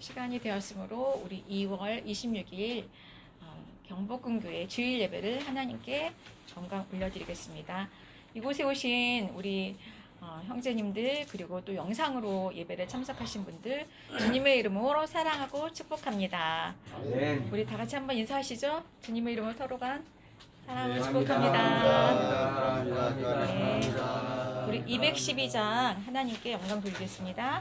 시간이 되었으므로 우리 2월 26일 경복궁교회 주일 예배를 하나님께 정강 올려드리겠습니다. 이곳에 오신 우리 형제님들 그리고 또 영상으로 예배를 참석하신 분들 주님의 이름으로 사랑하고 축복합니다. 아멘. 우리 다 같이 한번 인사하시죠. 주님의 이름으로 서로가 사랑하고 네, 축복합니다. 감사합니다. 우리 212장 하나님께 영광 돌리겠습니다.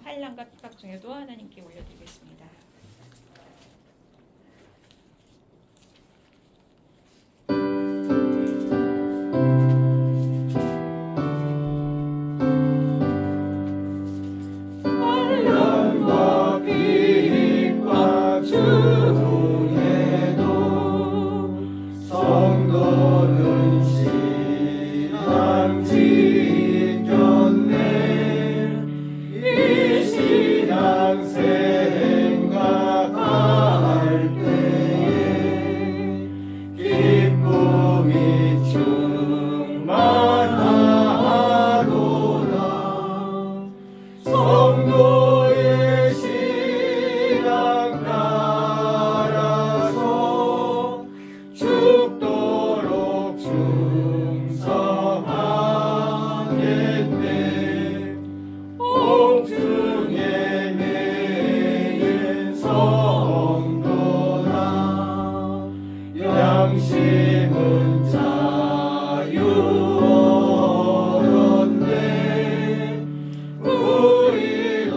환난과 핍박 중에도 하나님께 올려드리겠습니다. 환난과 핍박 중에도 성도는 신앙 지켰네. 생각할 때에 기쁨이 충만하도다. 성도의 신앙 따라서 죽도록 충성하겠네. 옥중에 성도라 양심은 자유 얻었네. 우리도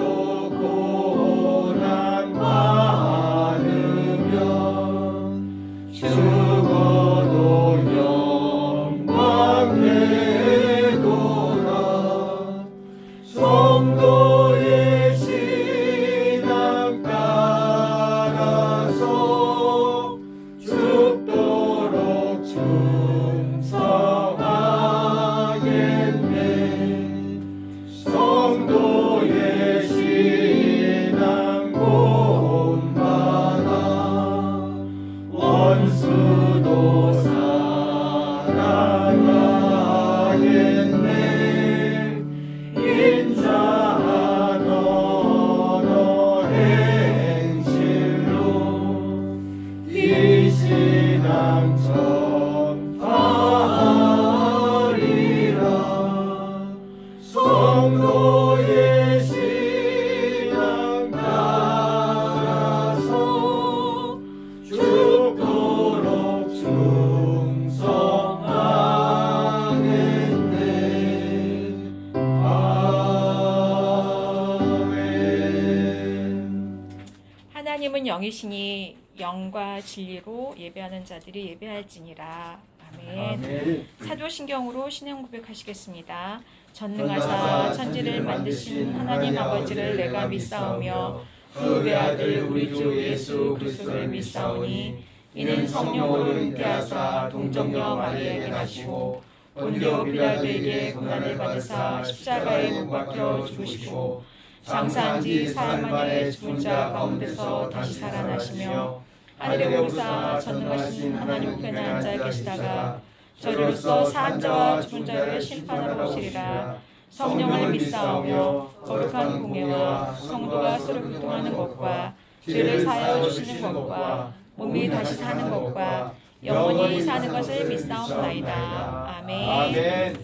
하나님은 영이시니 영과 진리로 예배하는 자들이 예배할지니라. 아멘. 아멘. 사도신경으로 신앙 고백하시겠습니다. 전능하사 천지를 만드신 하나님 아버지를 내가 믿사오며 그 외아들 우리 주 예수 그리스도를 믿사오니 이는 성령으로 잉태하사 동정녀 마리아에게 나시고 본디오 빌라도에게 고난을 받으사 십자가에 못 박혀 죽으시고 장사한 지 사흘 만에 죽은 자 가운데서 다시 살아나시며 하늘에 오르사 전능하신 하나님 우편에 앉아 계시다가 저리로서 사한 자와 죽은 자를 심판하러 오시리라. 성령을 믿사오며 거룩한 공예와 성도가 서로 교통하는 것과 죄를 사하여 주시는 것과 몸이 다시 사는 것과 영원히 사는 것을 믿사옵나이다. 아멘. 아멘.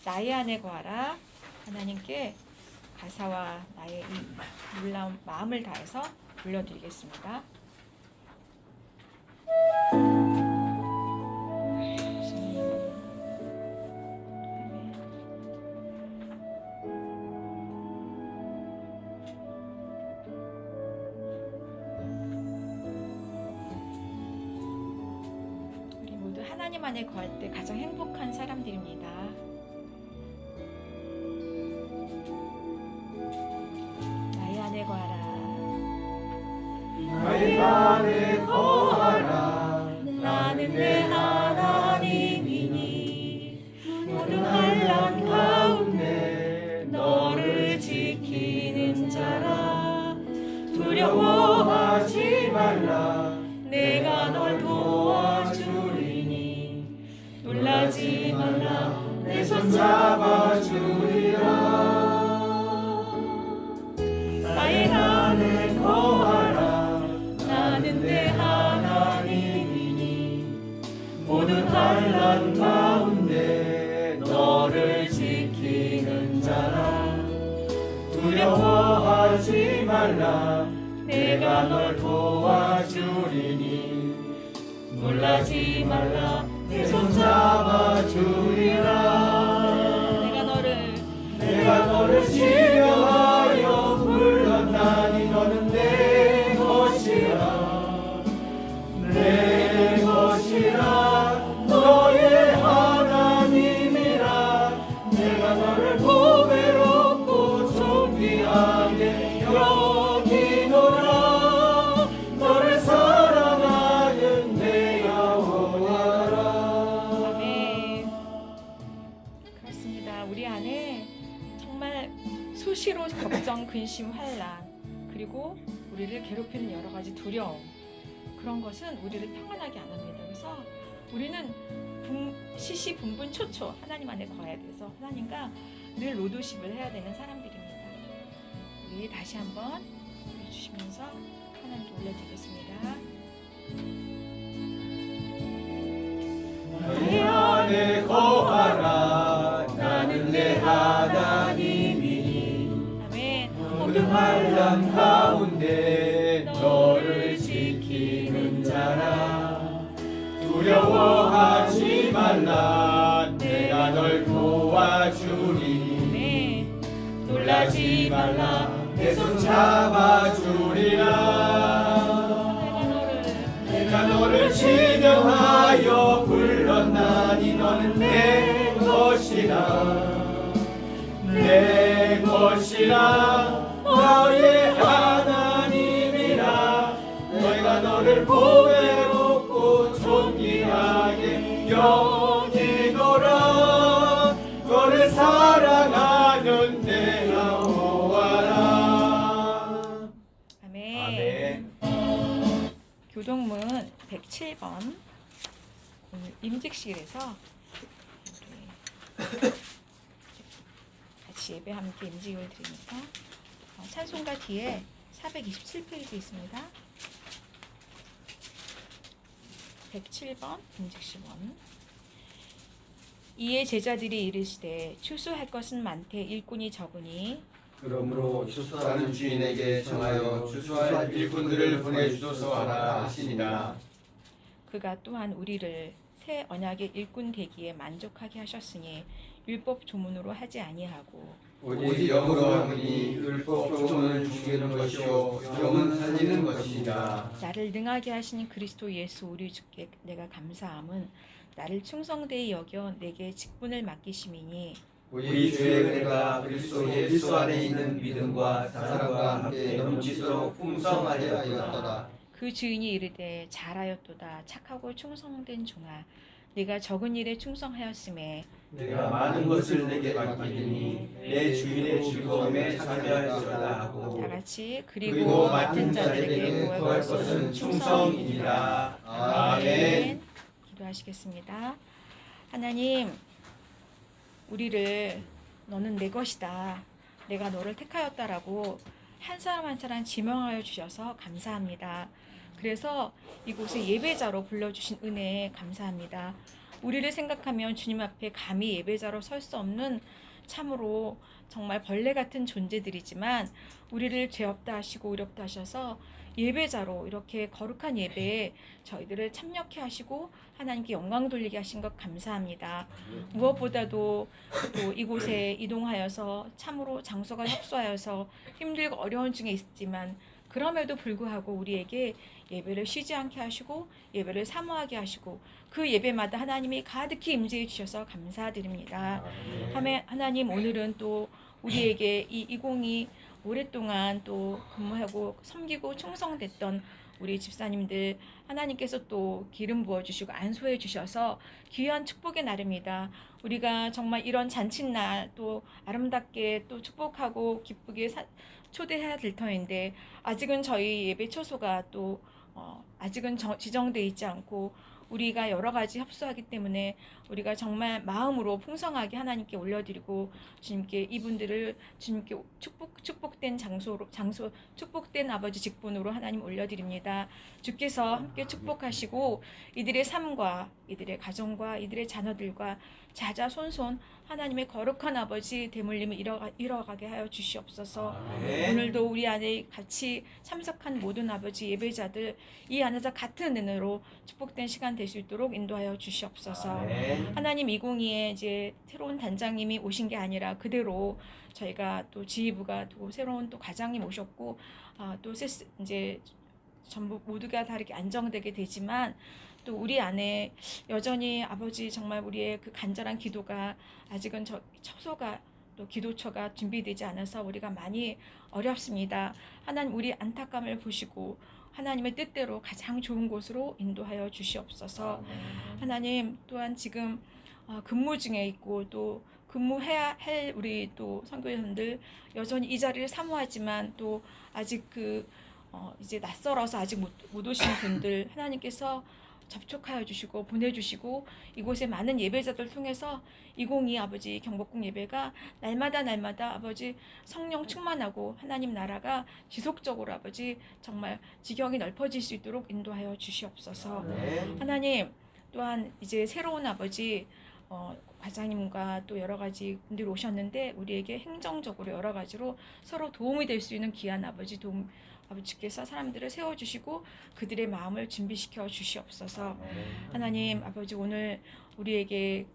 나의 안에 거하라. 하나님께 가사와 나의 이 놀라운 마음을 다해서 불러드리겠습니다. 우리 모두 하나님 안에 거할 때 가장 행복한 사람들입니다. 나의 안에 거하라. 나의 안에 거하라. 나는 내 하나님이니 모든 환난 가운데 너를 지키는 자라. 두려워하지 말라. 내가 널 도와주리니 놀라지 말라. 내 손 잡아주리라. 나의 안에 거하라. 나는 내 하나님이니 모든 환난 가운데 너를 지키는 자라. 두려워하지 말라. 내가 널 도와주리니 놀라지 말라. 내 손 잡아주리라. 내가 너를 지명하여 불렀나니 너는 내 것이라. 내 것이라. 너의 하나님이라. 내가 너를 보배롭고 존귀하게 여기노라. 너를 사랑하는 내 여호와라. 아멘. 그렇습니다. 우리 안에 정말 수시로 걱정, 근심, 환란 그리고 우리를 괴롭히는 여러 가지 두려움 그런 것은 우리를 평안하게 안 합니다. 그래서 우리는 시시분분초초 하나님 안에 거해야 돼서 하나님과 늘 로드십을 해야 되는 사람들입니다. 우리 다시 한번 해주시면서 하나님께 올려드리겠습니다. 내 안에 거하라. 나는 내 하나님이니 아멘. 모든 환난 가운데 너를 지키는 자라. 두려워하지 말라. 내가 널 도와주리니 네. 놀라지 말라. 내 손 잡아주리라. 내가 너를 지명하여 불렀나니 너는 내 것이라. 내 것이라. 너의 하나님이라. 내가 너를 보배롭고 존귀하게 여기노라. 너를 사랑하는 내 여호와라. 아멘. 아멘. 교동문 107번 오늘 임직실에서 우리 같이 예배 함께 임직을 드리니까 찬송가 뒤에 427페이지 있습니다. 107번 임직실원. 이에 제자들이 이르시되 추수할 것은 많되 일꾼이 적으니 그러므로 추수하는 주인에게 정하여 추수할 일꾼들을 보내주소서 하라 하시니라. 그가 또한 우리를 새 언약의 일꾼 되기에 만족하게 하셨으니 율법 조문으로 하지 아니하고 오직 영으로 하니 율법 조문은 죽이는 것이요 영은 살리는 것이니라. 나를 능하게 하신 그리스도 예수 우리 주께 내가 감사함은 나를 충성되이 여겨 내게 직분을 맡기심이니 우리 주의 은혜가 그리스도 예수 안에 있는 믿음과 사랑과 함께 넘치도록 풍성하게 하였더라. 그 주인이 이르되 잘하였도다 착하고 충성된 종아 네가 적은 일에 충성하였음에 내가 많은 것을 내게 맡기니 내 주인의 즐거움에 참여할지어다 하고 다 같이 그리고 맡은 자들에게 구할 것은 충성이니라. 아멘. 기도하시겠습니다. 하나님 우리를 너는 내 것이다. 내가 너를 택하였다라고 한 사람 한 사람 지명하여 주셔서 감사합니다. 그래서 이곳에 예배자로 불러주신 은혜에 감사합니다. 우리를 생각하면 주님 앞에 감히 예배자로 설 수 없는 참으로 정말 벌레 같은 존재들이지만 우리를 죄 없다 하시고 의롭다 하셔서 예배자로 이렇게 거룩한 예배에 저희들을 참여케 하시고 하나님께 영광 돌리게 하신 것 감사합니다. 무엇보다도 또 이곳에 이동하여서 참으로 장소가 협소하여서 힘들고 어려운 중에 있지만 그럼에도 불구하고 우리에게 예배를 쉬지 않게 하시고 예배를 사모하게 하시고 그 예배마다 하나님이 가득히 임재해 주셔서 감사드립니다. 하나님 오늘은 또 우리에게 이 이공이 오랫동안 또 근무하고 섬기고 충성됐던 우리 집사님들 하나님께서 또 기름 부어주시고 안수해 주셔서 귀한 축복의 날입니다. 우리가 정말 이런 잔칫날 또 아름답게 또 축복하고 기쁘게 초대해야 될 터인데 아직은 저희 예배 처소가 또 아직은 지정돼 있지 않고 우리가 여러 가지 협소하기 때문에 우리가 정말 마음으로 풍성하게 하나님께 올려드리고 주님께 이분들을 주님께 축복된 장소 축복된 아버지 직분으로 하나님 올려드립니다. 주께서 함께 축복하시고 이들의 삶과 이들의 가정과 이들의 자녀들과 자자손손 하나님의 거룩한 아버지 대물림을 이뤄가게 하여 주시옵소서. 오늘도 우리 안에 같이 참석한 모든 아버지 예배자들 이 안에서 같은 은혜로 축복된 시간 될 수 있도록 인도하여 주시옵소서. 하나님 202에 이제 새로운 단장님이 오신 게 아니라 그대로 저희가 또 지휘부가 또 새로운 또 과장님 오셨고 또 이제 전부 모두가 다 이렇게 안정되게 되지만 또 우리 안에 여전히 아버지 정말 우리의 그 간절한 기도가 아직은 처소가 또 기도처가 준비되지 않아서 우리가 많이 어렵습니다. 하나님 우리 안타까움을 보시고 하나님의 뜻대로 가장 좋은 곳으로 인도하여 주시옵소서. 하나님 또한 지금 근무 중에 있고 또 근무해야 할 우리 또 선교사님들 여전히 이 자리를 사모하지만 또 아직 이제 낯설어서 아직 못 오신 분들 하나님께서 접촉하여 주시고 보내주시고 이곳에 많은 예배자들 통해서 202 아버지 경복궁 예배가 날마다 아버지 성령 충만하고 하나님 나라가 지속적으로 아버지 정말 지경이 넓어질 수 있도록 인도하여 주시옵소서. 하나님 또한 이제 새로운 아버지 과장님과 또 여러 가지 분들이 오셨는데 우리에게 행정적으로 여러 가지로 서로 도움이 될 수 있는 귀한 아버지께서 사람들을 세워주시고 그들의 마음을 준비시켜 주시옵소서. 하나님 아버지 오늘 우리에게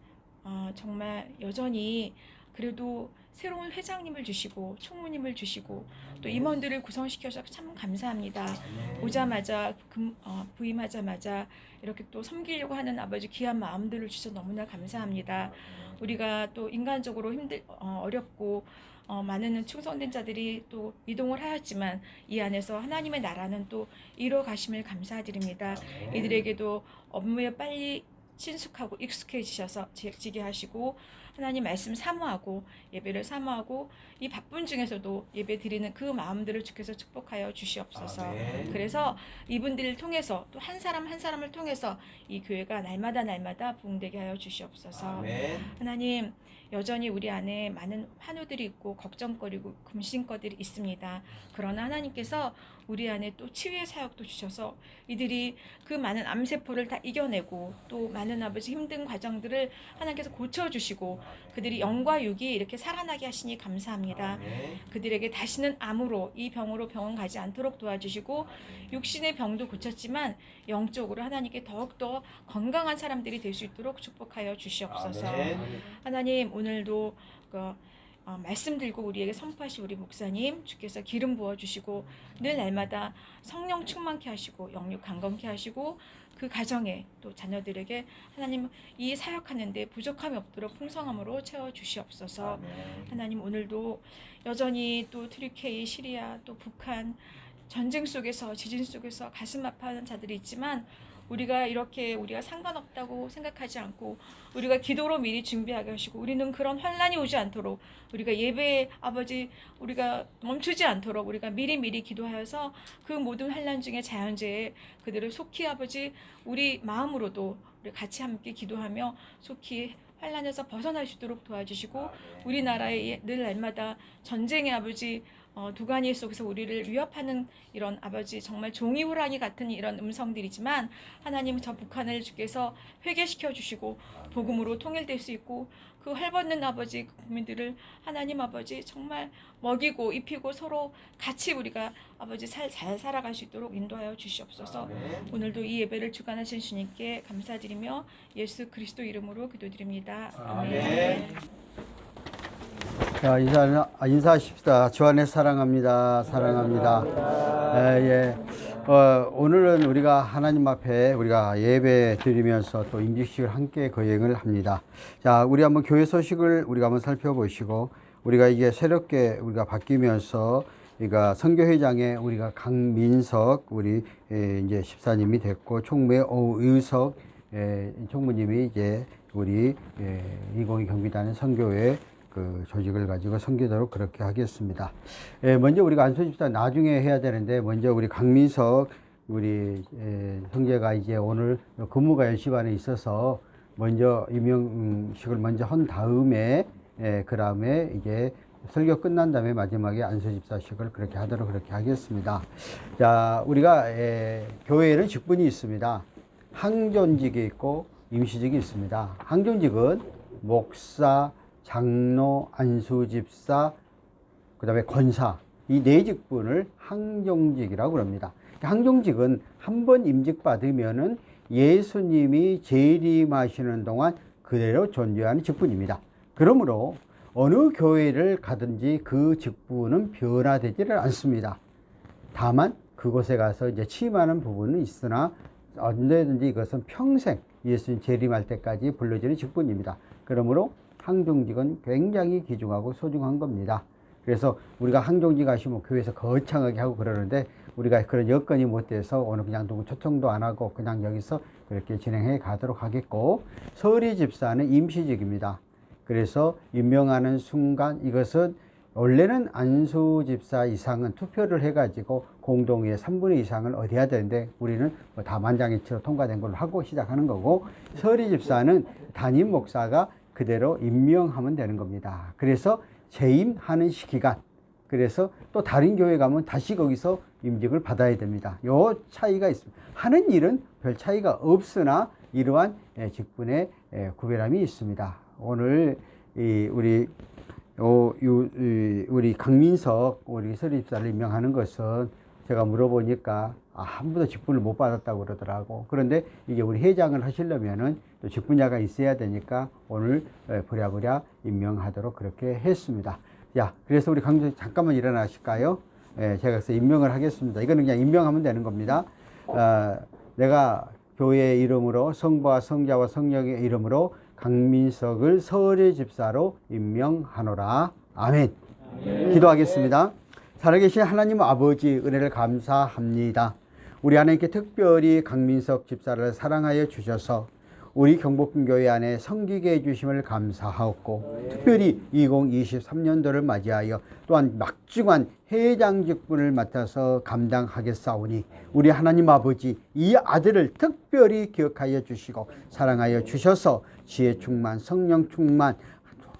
정말 여전히 그래도 새로운 회장님을 주시고 총무님을 주시고 또 임원들을 구성시켜서 참 감사합니다. 오자마자 부임하자마자 이렇게 또 섬기려고 하는 아버지 귀한 마음들을 주셔서 너무나 감사합니다. 우리가 또 인간적으로 어렵고 많은 충성된 자들이 또 이동을 하였지만 이 안에서 하나님의 나라는 또 이뤄 가심을 감사드립니다. 이들에게도 업무에 빨리 친숙하고 익숙해지셔서 지게 하시고 하나님 말씀 사모하고 예배를 사모하고 이 바쁜 중에서도 예배 드리는 그 마음들을 주께서 축복하여 주시옵소서. 그래서 이분들을 통해서 또 한 사람 한 사람을 통해서 이 교회가 날마다 부흥되게 하여 주시옵소서. 하나님 여전히 우리 안에 많은 환우들이 있고 걱정거리고 금신거들이 있습니다. 그러나 하나님께서 우리 안에 또 치유의 사역도 주셔서 이들이 그 많은 암세포를 다 이겨내고 또 많은 아버지 힘든 과정들을 하나님께서 고쳐주시고 그들이 영과 육이 이렇게 살아나게 하시니 감사합니다. 그들에게 다시는 암으로 이 병으로 병원 가지 않도록 도와주시고 육신의 병도 고쳤지만 영적으로 하나님께 더욱더 건강한 사람들이 될 수 있도록 축복하여 주시옵소서. 하나님 오늘도 말씀 들고 우리에게 선포하신 우리 목사님 주께서 기름 부어주시고 늘 날마다 성령 충만케 하시고 영육 강건케 하시고 그 가정에 또 자녀들에게 하나님 이 사역하는데 부족함이 없도록 풍성함으로 채워주시옵소서. 하나님 오늘도 여전히 또 트리케이, 시리아, 또 북한 전쟁 속에서 지진 속에서 가슴 아파하는 자들이 있지만 우리가 상관없다고 생각하지 않고 우리가 기도로 미리 준비하게 하시고 우리는 그런 환난이 오지 않도록 우리가 예배에 아버지 우리가 멈추지 않도록 우리가 미리 기도하여서 그 모든 환난 중에 자연재해 그들을 속히 아버지 우리 마음으로도 우리 같이 함께 기도하며 속히 환난에서 벗어날 수 있도록 도와주시고 우리나라에 늘 날마다 전쟁의 아버지 두가니 속에서 우리를 위협하는 이런 아버지 정말 종이 호랑이 같은 이런 음성들이지만 하나님 저 북한을 주께서 회개시켜 주시고 복음으로 통일될 수 있고 그 헐벗는 아버지 국민들을 하나님 아버지 정말 먹이고 입히고 서로 같이 우리가 아버지 잘 살아갈 수 있도록 인도하여 주시옵소서. 오늘도 이 예배를 주관하신 주님께 감사드리며 예수 그리스도 이름으로 기도드립니다. 아멘. 자, 인사하십시다. 주 안에 사랑합니다. 오늘은 우리가 하나님 앞에 우리가 예배 드리면서 또 임직식을 함께 거행을 합니다. 자, 우리 한번 교회 소식을 우리가 한번 살펴보시고 우리가 이게 새롭게 우리가 바뀌면서 우리가 선교회장에 우리가 강민석 우리 이제 집사님이 됐고 총무의 오의석 총무님이 이제 우리 2022 경비단의 선교회 그 조직을 가지고 섬기도록 그렇게 하겠습니다. 먼저 우리가 안수집사 나중에 해야 되는데 먼저 우리 강민석 우리 형제가 이제 오늘 근무가 10시 반에 있어서 먼저 임명식을 먼저 한 다음에 그 다음에 이제 설교 끝난 다음에 마지막에 안수집사식을 그렇게 하도록 그렇게 하겠습니다. 자, 우리가 교회에는 직분이 있습니다. 항존직이 있고 임시직이 있습니다. 항존직은 목사, 장로, 안수집사, 그 다음에 권사 이 네 직분을 항종직이라고 합니다. 항종직은 한 번 임직받으면은 예수님이 재림하시는 동안 그대로 존재하는 직분입니다. 그러므로 어느 교회를 가든지 그 직분은 변화되지를 않습니다. 다만 그곳에 가서 이제 취임하는 부분은 있으나 언제든지 이것은 평생 예수님 재림할 때까지 불러지는 직분입니다. 그러므로 항종직은 굉장히 귀중하고 소중한 겁니다. 그래서 우리가 항종직 하시면 교회에서 거창하게 하고 그러는데 우리가 그런 여건이 못 돼서 오늘 그냥 누구 초청도 안 하고 그냥 여기서 그렇게 진행해 가도록 하겠고, 서리 집사는 임시직입니다. 그래서 임명하는 순간 이것은 원래는 안수 집사 이상은 투표를 해가지고 공동의회 3분의 2 이상을 얻어야 되는데 우리는 뭐 다 만장일치로 통과된 걸로 하고 시작하는 거고, 서리 집사는 담임 목사가 그대로 임명하면 되는 겁니다. 그래서 재임하는 시기간, 그래서 또 다른 교회 가면 다시 거기서 임직을 받아야 됩니다. 요 차이가 있습니다. 하는 일은 별 차이가 없으나 이러한 직분의 구별함이 있습니다. 오늘 우리 강민석 우리 서리집사를 임명하는 것은 제가 물어보니까 한 번도 직분을 못 받았다고 그러더라고. 그런데 이게 우리 회장을 하시려면은 또 직분자가 있어야 되니까 오늘 부랴부랴 임명하도록 그렇게 했습니다. 자, 그래서 우리 강조 잠깐만 일어나실까요? 제가 그래서 임명을 하겠습니다. 이거는 그냥 임명하면 되는 겁니다. 내가 교회의 이름으로 성부와 성자와 성령의 이름으로 강민석을 서리집사로 임명하노라. 아멘. 기도하겠습니다. 살아계신 하나님 아버지, 은혜를 감사합니다. 우리 하나님께 특별히 강민석 집사를 사랑하여 주셔서 우리 경복궁교회 안에 섬기게 해주심을 감사하옵고, 특별히 2023년도를 맞이하여 또한 막중한 회장 직분을 맡아서 감당하겠사오니 우리 하나님 아버지, 이 아들을 특별히 기억하여 주시고 사랑하여 주셔서 지혜 충만, 성령 충만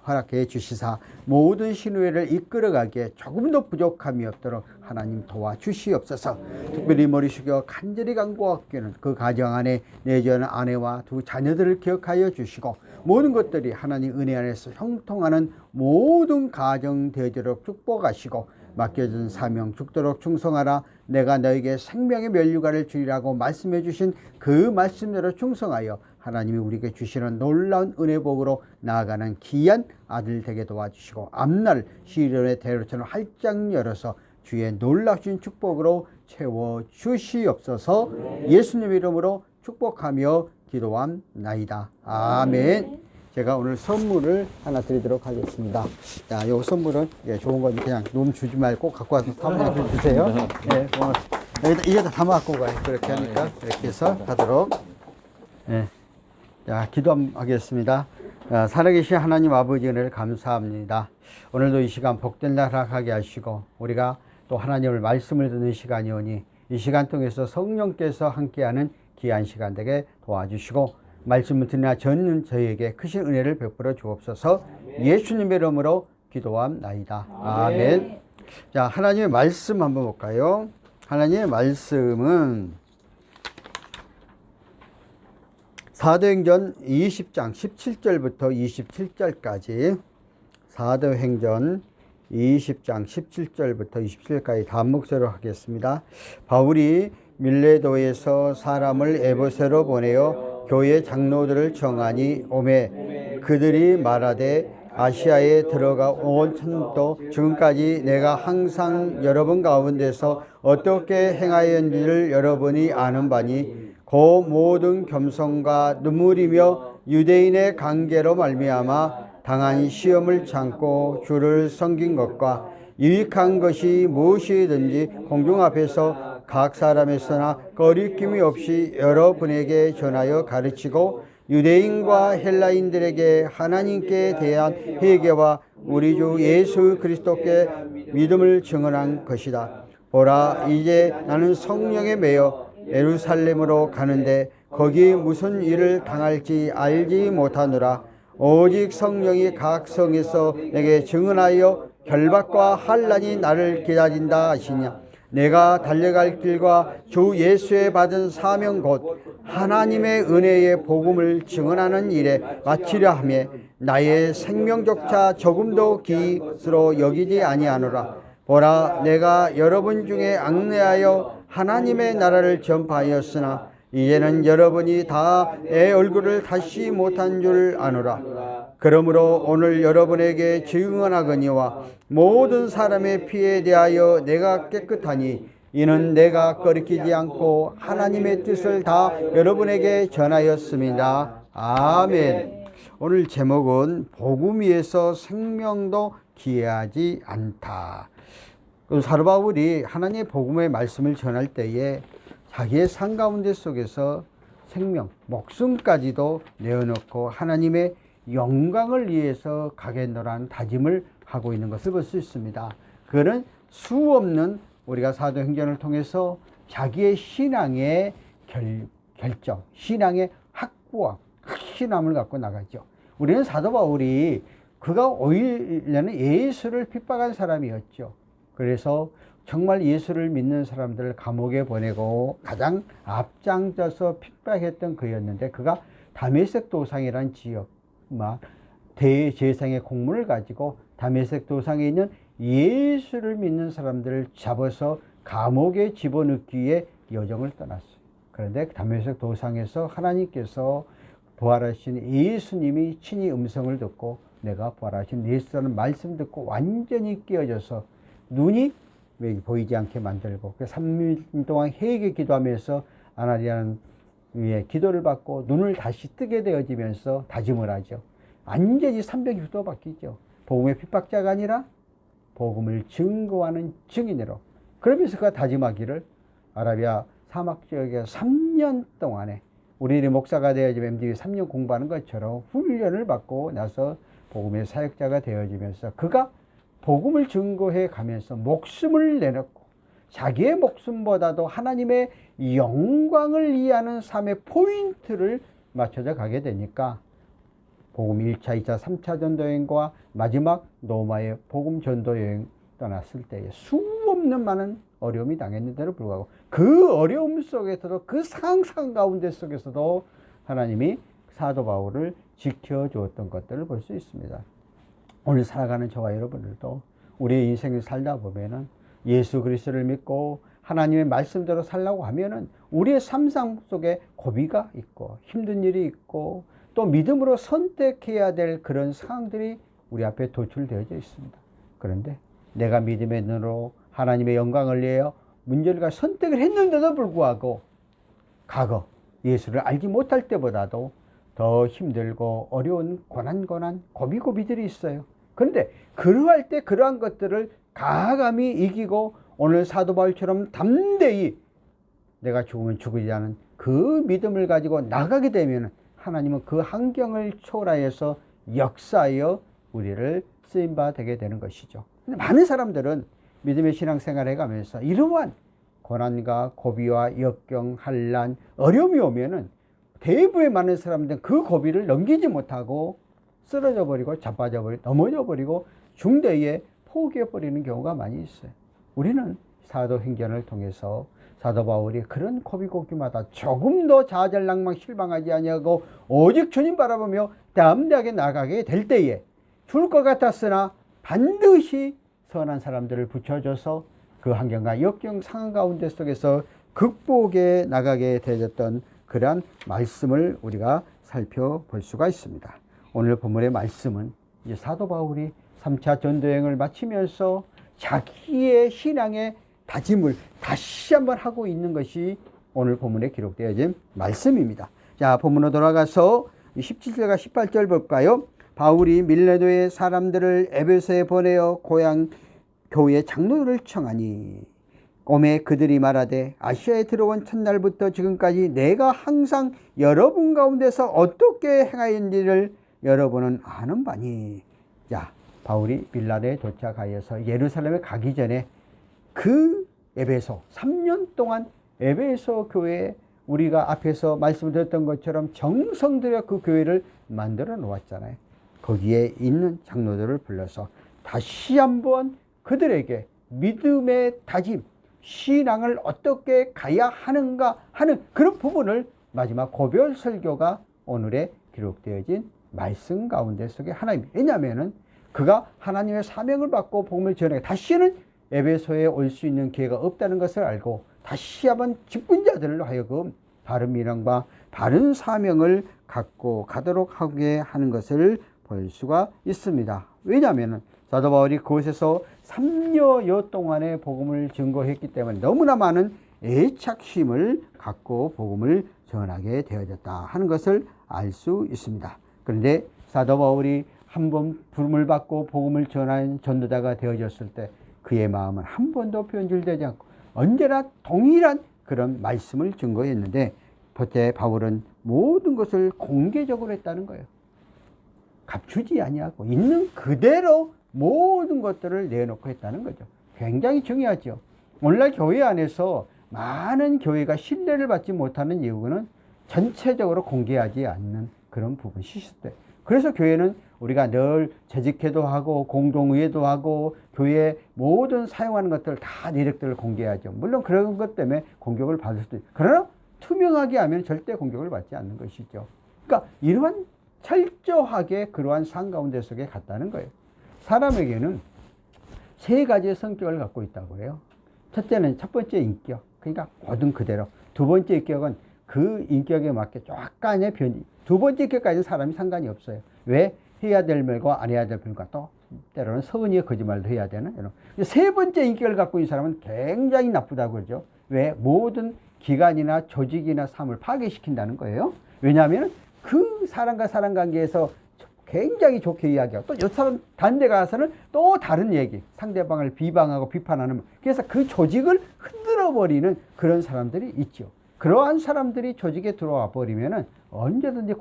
허락해 주시사 모든 신우회를 이끌어가기에 조금도 부족함이 없도록 하나님 도와주시옵소서. 특별히 머리 숙여 간절히 간구하기는 그 가정 안에 내전 아내와 두 자녀들을 기억하여 주시고 모든 것들이 하나님 은혜 안에서 형통하는 모든 가정 되도록 축복하시고 맡겨준 사명 죽도록 충성하라. 내가 너에게 생명의 면류관을 주리라고 말씀해 주신 그 말씀대로 충성하여 하나님이 우리에게 주시는 놀라운 은혜복으로 나아가는 귀한 아들 되게 도와주시고 앞날 시련의 대로처럼 활짝 열어서 주의 놀라신 축복으로 채워주시옵소서. 예수님 이름으로 축복하며 기도함나이다. 아멘. 제가 오늘 선물을 하나 드리도록 하겠습니다. 자, 요 선물은 좋은 건 그냥 놈 주지 말고 갖고 와서 사모님 주세요. 네, 고맙습니다. 여기다 이게 다 담아 갖고 가요. 그렇게 하니까 이렇게 해서 가도록. 네. 자, 기도하겠습니다. 살아계신 하나님 아버지 은혜를 감사합니다. 오늘도 이 시간 복된 날 하게 하시고 우리가 또 하나님의 말씀을 듣는 시간이 오니 이 시간 통해서 성령께서 함께하는 귀한 시간 되게 도와주시고 말씀을 듣나 저는 저희에게 크신 은혜를 베풀어 주옵소서. 예수님의 이름으로 기도함나이다. 아멘. 자, 하나님의 말씀 한번 볼까요? 하나님의 말씀은 사도행전 20장 17절부터 27절까지 사도행전 20장 17절부터 27절까지 다음 목소리로 하겠습니다. 바울이 밀레도에서 사람을 에베소로 보내어 교회 장로들을 정하니 오매 그들이 말하되 아시아에 들어가 온 천도 지금까지 내가 항상 여러분 가운데서 어떻게 행하였는지를 여러분이 아는 바니 그 모든 겸손과 눈물이며 유대인의 관계로 말미암아 당한 시험을 참고 주를 섬긴 것과 유익한 것이 무엇이든지 공중 앞에서 각 사람에서나 거리낌이 없이 여러분에게 전하여 가르치고 유대인과 헬라인들에게 하나님께 대한 회개와 우리 주 예수 그리스도께 믿음을 증언한 것이다. 보라, 이제 나는 성령에 매여 예루살렘으로 가는데 거기 무슨 일을 당할지 알지 못하노라. 오직 성령이 각 성에서 내게 증언하여 결박과 환난이 나를 기다린다 하시냐. 내가 달려갈 길과 주 예수의 받은 사명 곧 하나님의 은혜의 복음을 증언하는 일에 마치려 하며 나의 생명조차 조금도 기스로 여기지 아니하노라. 보라, 내가 여러분 중에 앙내하여 하나님의 나라를 전파하였으나 이제는 여러분이 다 내 얼굴을 다시 못한 줄 아노라. 그러므로 오늘 여러분에게 증언하거니와 모든 사람의 피에 대하여 내가 깨끗하니 이는 내가 거리끼지 않고 하나님의 뜻을 다 여러분에게 전하였습니다. 아멘. 오늘 제목은 복음 위에서 생명도 기회하지 않다. 사도 바울이 하나님의 복음의 말씀을 전할 때에 자기의 삶 가운데 속에서 생명, 목숨까지도 내어놓고 하나님의 영광을 위해서 가겠노라는 다짐을 하고 있는 것을 볼 수 있습니다. 그는 수없는 우리가 사도행전을 통해서 자기의 신앙의 결정, 신앙의 확고함, 확신함을 갖고 나가죠. 우리는 사도 바울이 그가 오히려는 예수를 핍박한 사람이었죠. 그래서 정말 예수를 믿는 사람들을 감옥에 보내고 가장 앞장서서 핍박했던 그였는데 그가 다메섹 도상이라는 지역, 대제사장의 공문을 가지고 다메섹 도상에 있는 예수를 믿는 사람들을 잡아서 감옥에 집어넣기에 여정을 떠났어요. 그런데 다메섹 도상에서 하나님께서 부활하신 예수님이 친히 음성을 듣고 내가 부활하신 예수라는 말씀 듣고 완전히 깨어져서 눈이 보이지 않게 만들고 3일 동안 회개 기도하면서 아나니아는 위에 기도를 받고 눈을 다시 뜨게 되어지면서 다짐을 하죠. 완전히 360도 바뀌죠. 복음의 핍박자가 아니라 복음을 증거하는 증인으로. 그러면서 그가 다짐하기를 아라비아 사막 지역에 3년 동안에 우리들이 목사가 되어지면 MDB 3년 공부하는 것처럼 훈련을 받고 나서 복음의 사역자가 되어지면서 그가 복음을 증거해 가면서 목숨을 내놓고 자기의 목숨보다도 하나님의 영광을 이해하는 삶의 포인트를 맞춰져 가게 되니까 복음 1차, 2차, 3차 전도여행과 마지막 로마의 복음 전도여행 떠났을 때에 수없는 많은 어려움이 당했는데도 불구하고 그 어려움 속에서도 그 상상 가운데 속에서도 하나님이 사도 바울을 지켜주었던 것들을 볼 수 있습니다. 오늘 살아가는 저와 여러분들도 우리의 인생을 살다 보면은 예수 그리스도를 믿고 하나님의 말씀대로 살라고 하면은 우리의 삶 속에 고비가 있고 힘든 일이 있고 또 믿음으로 선택해야 될 그런 상황들이 우리 앞에 도출되어져 있습니다. 그런데 내가 믿음의 눈으로 하나님의 영광을 위하여 문제가 선택을 했는데도 불구하고 과거 예수를 알지 못할 때보다도 더 힘들고 어려운 고난 고비들이 있어요. 그런데 그러할 때 그러한 것들을 가감히 이기고 오늘 사도 바울처럼 담대히 내가 죽으면 죽으지 않은 그 믿음을 가지고 나가게 되면 하나님은 그 환경을 초월하여서 역사하여 우리를 쓰임바 되게 되는 것이죠. 근데 많은 사람들은 믿음의 신앙생활을 해가면서 이러한 고난과 고비와 역경, 환난, 어려움이 오면은 대부분의 많은 사람들은 그 고비를 넘기지 못하고 쓰러져 버리고 자빠져 버리고 넘어져 버리고 중대에 포기해 버리는 경우가 많이 있어요. 우리는 사도행전을 통해서 사도 바울이 그런 고비고기마다 조금도 좌절낭망 실망하지 아니하고 오직 주님 바라보며 담대하게 나가게 될 때에 죽을 것 같았으나 반드시 선한 사람들을 붙여줘서 그 환경과 역경 상황 가운데 속에서 극복해 나가게 되었던 그러한 말씀을 우리가 살펴볼 수가 있습니다. 오늘 본문의 말씀은 이제 사도 바울이 3차 전도여행을 마치면서 자기의 신앙의 다짐을 다시 한번 하고 있는 것이 오늘 본문에 기록되어진 말씀입니다. 자, 본문으로 돌아가서 17절과 18절 볼까요? 바울이 밀레도의 사람들을 에베소에 보내어 고향 교회 장로를 청하니 오매 그들이 말하되 아시아에 들어온 첫날부터 지금까지 내가 항상 여러분 가운데서 어떻게 행하였는지를 여러분은 아는 바니. 자, 바울이 밀라도에 도착하여서 예루살렘에 가기 전에 그 에베소 3년 동안 에베소 교회에 우리가 앞에서 말씀을 드렸던 것처럼 정성 들여 그 교회를 만들어 놓았잖아요. 거기에 있는 장로들을 불러서 다시 한번 그들에게 믿음의 다짐, 신앙을 어떻게 가야 하는가 하는 그런 부분을 마지막 고별 설교가 오늘에 기록되어진 말씀 가운데 속에 하나입니다. 왜냐하면 그가 하나님의 사명을 받고 복음을 전해 다시는 에베소에 올 수 있는 기회가 없다는 것을 알고 다시 한번 집권자들로 하여금 바른 미련과 바른 사명을 갖고 가도록 하게 하는 것을 볼 수가 있습니다. 왜냐하면 사도 바울이 그곳에서 3년여 동안의 복음을 증거했기 때문에 너무나 많은 애착심을 갖고 복음을 전하게 되어졌다 하는 것을 알 수 있습니다. 그런데 사도 바울이 한번 부름을 받고 복음을 전하는 전도자가 되어졌을 때 그의 마음은 한 번도 변질되지 않고 언제나 동일한 그런 말씀을 증거했는데 그때 바울은 모든 것을 공개적으로 했다는 거예요. 감추지 아니하고 있는 그대로 모든 것들을 내놓고 했다는 거죠. 굉장히 중요하죠. 오늘날 교회 안에서 많은 교회가 신뢰를 받지 못하는 이유는 전체적으로 공개하지 않는 그런 부분이 있어요. 그래서 교회는 우리가 늘 재직회도 하고 공동의회도 하고 교회의 모든 사용하는 것들을 다 내력들을 공개하죠. 물론 그런 것 때문에 공격을 받을 수도 있고 그러나 투명하게 하면 절대 공격을 받지 않는 것이죠. 그러니까 이러한 철저하게 그러한 상 가운데 속에 갔다는 거예요. 사람에게는 세 가지의 성격을 갖고 있다고 해요. 첫째는 첫 번째 인격, 그러니까 모든 그대로. 두 번째 인격은 그 인격에 맞게 약간의 변이. 두 번째 인격까지는 사람이 상관이 없어요. 왜? 해야 될 말과 안 해야 될 말과 또 때로는 서은이의 거짓말도 해야 되는. 세 번째 인격을 갖고 있는 사람은 굉장히 나쁘다고 그러죠. 왜? 모든 기관이나 조직이나 삶을 파괴시킨다는 거예요. 왜냐하면 그 사람과 사람 관계에서 굉장히 좋게 이야기하고 또 여 사람 다른 데 가서는 또 다른 얘기, 상대방을 비방하고 비판하는, 그래서 그 조직을 흔들어 버리는 그런 사람들이 있죠. 그러한 사람들이 조직에 들어와 버리면은 언제든지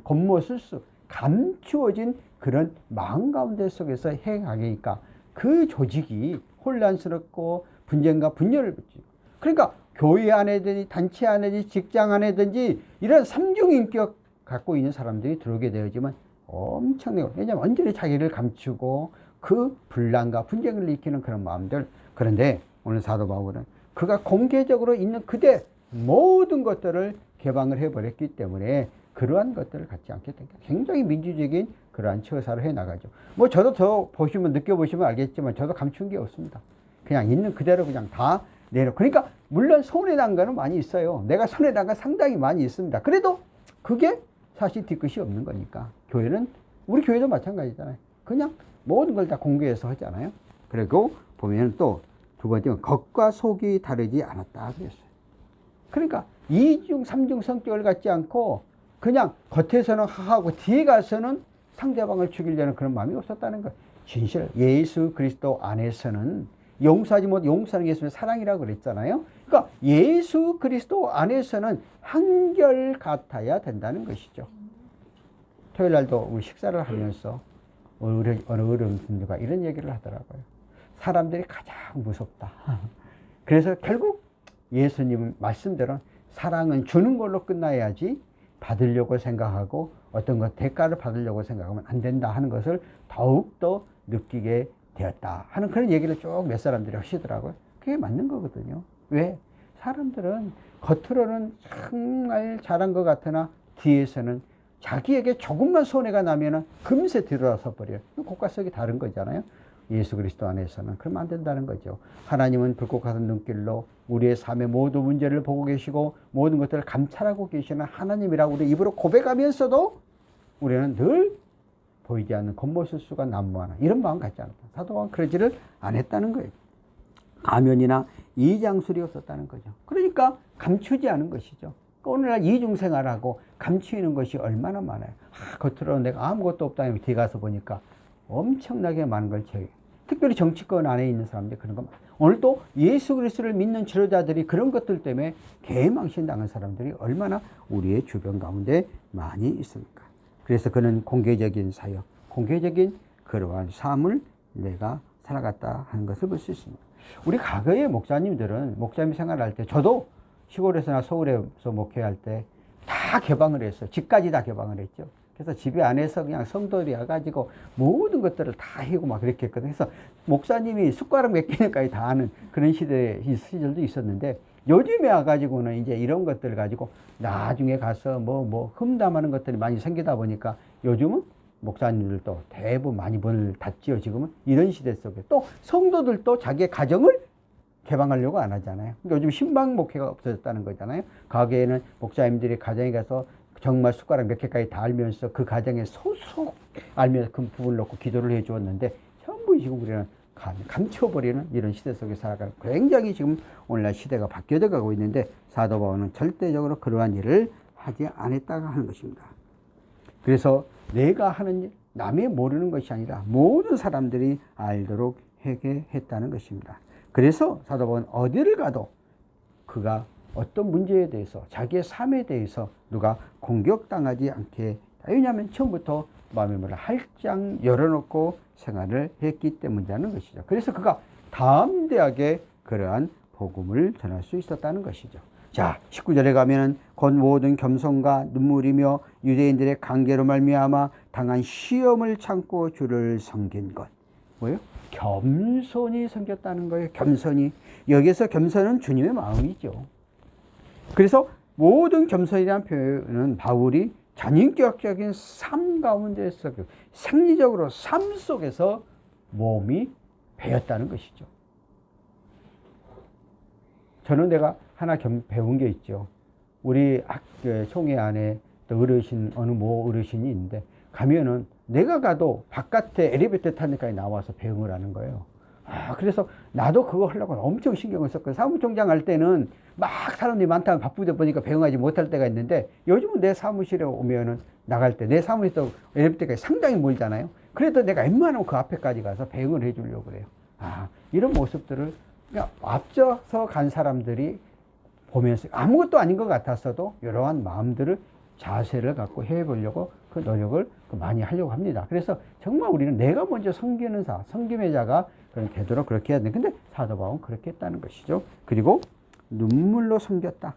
겉모술수 감추어진 그런 마음 가운데 속에서 행하니까 그 조직이 혼란스럽고 분쟁과 분열을 붙이고, 그러니까 교회 안에든지 단체 안에든지 직장 안에든지 이런 삼중인격 갖고 있는 사람들이 들어오게 되어지만 엄청나게, 왜냐하면 완전히 자기를 감추고 그 분란과 분쟁을 일으키는 그런 마음들. 그런데 오늘 사도 바울은 그가 공개적으로 있는 그대 모든 것들을 개방을 해버렸기 때문에 그러한 것들을 갖지 않게 되니까 굉장히 민주적인 그러한 처사를 해나가죠. 뭐 저도 저 보시면 느껴보시면 알겠지만 저도 감춘 게 없습니다. 그냥 있는 그대로 그냥 다 내려. 그러니까 물론 손해난 거는 많이 있어요. 내가 손해난 건 상당히 많이 있습니다. 그래도 그게 사실 뒤끝이 없는 거니까. 교회는 우리 교회도 마찬가지잖아요. 그냥 모든 걸 다 공개해서 하잖아요. 그리고 보면 또 두 번째는 겉과 속이 다르지 않았다 그랬어요. 그러니까 이중 삼중 성격을 갖지 않고 그냥 겉에서는 하하고 뒤에 가서는 상대방을 죽이려는 그런 마음이 없었다는 거예요. 진실 예수 그리스도 안에서는 용서하지 못 용서하는 게 예수님의 사랑이라고 그랬잖아요. 그러니까 예수 그리스도 안에서는 한결 같아야 된다는 것이죠. 토요일 날도 우리 식사를 하면서 어느 어른분들과 이런 얘기를 하더라고요. 사람들이 가장 무섭다. 그래서 결국 예수님 말씀대로 사랑은 주는 걸로 끝나야지 받으려고 생각하고 어떤 것 대가를 받으려고 생각하면 안 된다 하는 것을 더욱더 느끼게 되었다 하는 그런 얘기를 쭉 몇 사람들이 하시더라고요. 그게 맞는 거거든요. 왜? 사람들은 겉으로는 정말 잘한 것 같으나 뒤에서는 자기에게 조금만 손해가 나면은 금세 들어서 버려요. 겉과 속이 다른 거잖아요. 예수 그리스도 안에서는 그러면 안 된다는 거죠. 하나님은 붉고 같은 눈길로 우리의 삶의 모든 문제를 보고 계시고 모든 것들을 감찰하고 계시는 하나님이라고 우리 입으로 고백하면서도 우리는 늘 보이지 않는 겉모습수가 난무하는 이런 마음 갖지 않았다. 사도 바울은 그러지를 않았다는 거예요. 가면이나 이장술이 없었다는 거죠. 그러니까 감추지 않은 것이죠. 오늘날 이중생활하고 감추는 것이 얼마나 많아요. 겉으로는 내가 아무것도 없다면 뒤에 가서 보니까 엄청나게 많은 걸 특별히 정치권 안에 있는 사람들이 그런 거 많아요. 오늘 또 예수 그리스도를 믿는 지도자들이 그런 것들 때문에 개망신당한 사람들이 얼마나 우리의 주변 가운데 많이 있습니까? 그래서 그는 공개적인 사역, 공개적인 그러한 삶을 내가 살아갔다 하는 것을 볼 수 있습니다. 우리 과거의 목사님들은 목사님 생활할 때 저도 시골에서나 서울에서 목회할 때 다 개방을 했어요. 집까지 다 개방을 했죠. 그래서 집에 안에서 그냥 성도들이 와가지고 모든 것들을 다 해고 막 그렇게 했거든요. 그래서 목사님이 숟가락 몇 개는까지 다 하는 그런 시절도 있었는데 요즘에 와가지고는 이제 이런 것들을 가지고 나중에 가서 흠담하는 것들이 많이 생기다 보니까 요즘은 목사님들도 대부분 많이 문을 닫지요. 지금은 이런 시대 속에 또 성도들도 자기의 가정을 개방하려고 안 하잖아요. 그러니까 요즘 신방 목회가 없어졌다는 거잖아요. 가게에는 목사님들이 가정에 가서 정말 숟가락 몇 개까지 다 알면서 그 가정에 소속 알면서 그 부분을 놓고 기도를 해 주었는데 전부 지금 우리는 감춰버리는 이런 시대 속에 살아가는 굉장히 지금 오늘날 시대가 바뀌어 가고 있는데 사도 바울은 절대적으로 그러한 일을 하지 않았다고 하는 것입니다. 그래서 내가 하는 일, 남이 모르는 것이 아니라 모든 사람들이 알도록 하게 했다는 것입니다. 그래서 사도 바울은 어디를 가도 그가 어떤 문제에 대해서 자기의 삶에 대해서 누가 공격당하지 않게, 왜냐하면 처음부터 마음의 문을 활짝 열어놓고 생활을 했기 때문이라는 것이죠. 그래서 그가 담대하게 그러한 복음을 전할 수 있었다는 것이죠. 자, 19절에 가면은 곧 모든 겸손과 눈물이며 유대인들의 관계로 말미암아 당한 시험을 참고 주를 섬긴 것. 뭐예요? 겸손히 섬겼다는 거예요. 겸손히. 여기서 겸손은 주님의 마음이죠. 그래서 모든 겸손이라는 표현은 바울이 전인격적인 삶 가운데서 생리적으로 삶 속에서 몸이 배웠다는 것이죠. 저는 내가 하나 배운 게 있죠. 우리 총회 안에 또 어르신, 어느 모 어르신이 있는데 가면은 내가 가도 바깥에 엘리베이터 타는 데까지 나와서 배웅을 하는 거예요. 그래서 나도 그거 하려고 엄청 신경을 썼거든요. 사무총장 할 때는 막 사람들이 많다면 바쁘다 보니까 배웅하지 못할 때가 있는데 요즘은 내 사무실에 오면은 나갈 때 내 사무실도 엘리베이터까지 상당히 멀잖아요. 그래도 내가 웬만하면 그 앞에까지 가서 배웅을 해주려고 그래요. 이런 모습들을 그냥 앞서서 간 사람들이 보면서 아무것도 아닌 것 같았어도 이러한 마음들을 자세를 갖고 해보려고 그 노력을 많이 하려고 합니다. 그래서 정말 우리는 내가 먼저 섬기는 섬김의 자가 되도록 그렇게 해야 되는데, 근데 사도 바울은 그렇게 했다는 것이죠. 그리고 눈물로 섬겼다.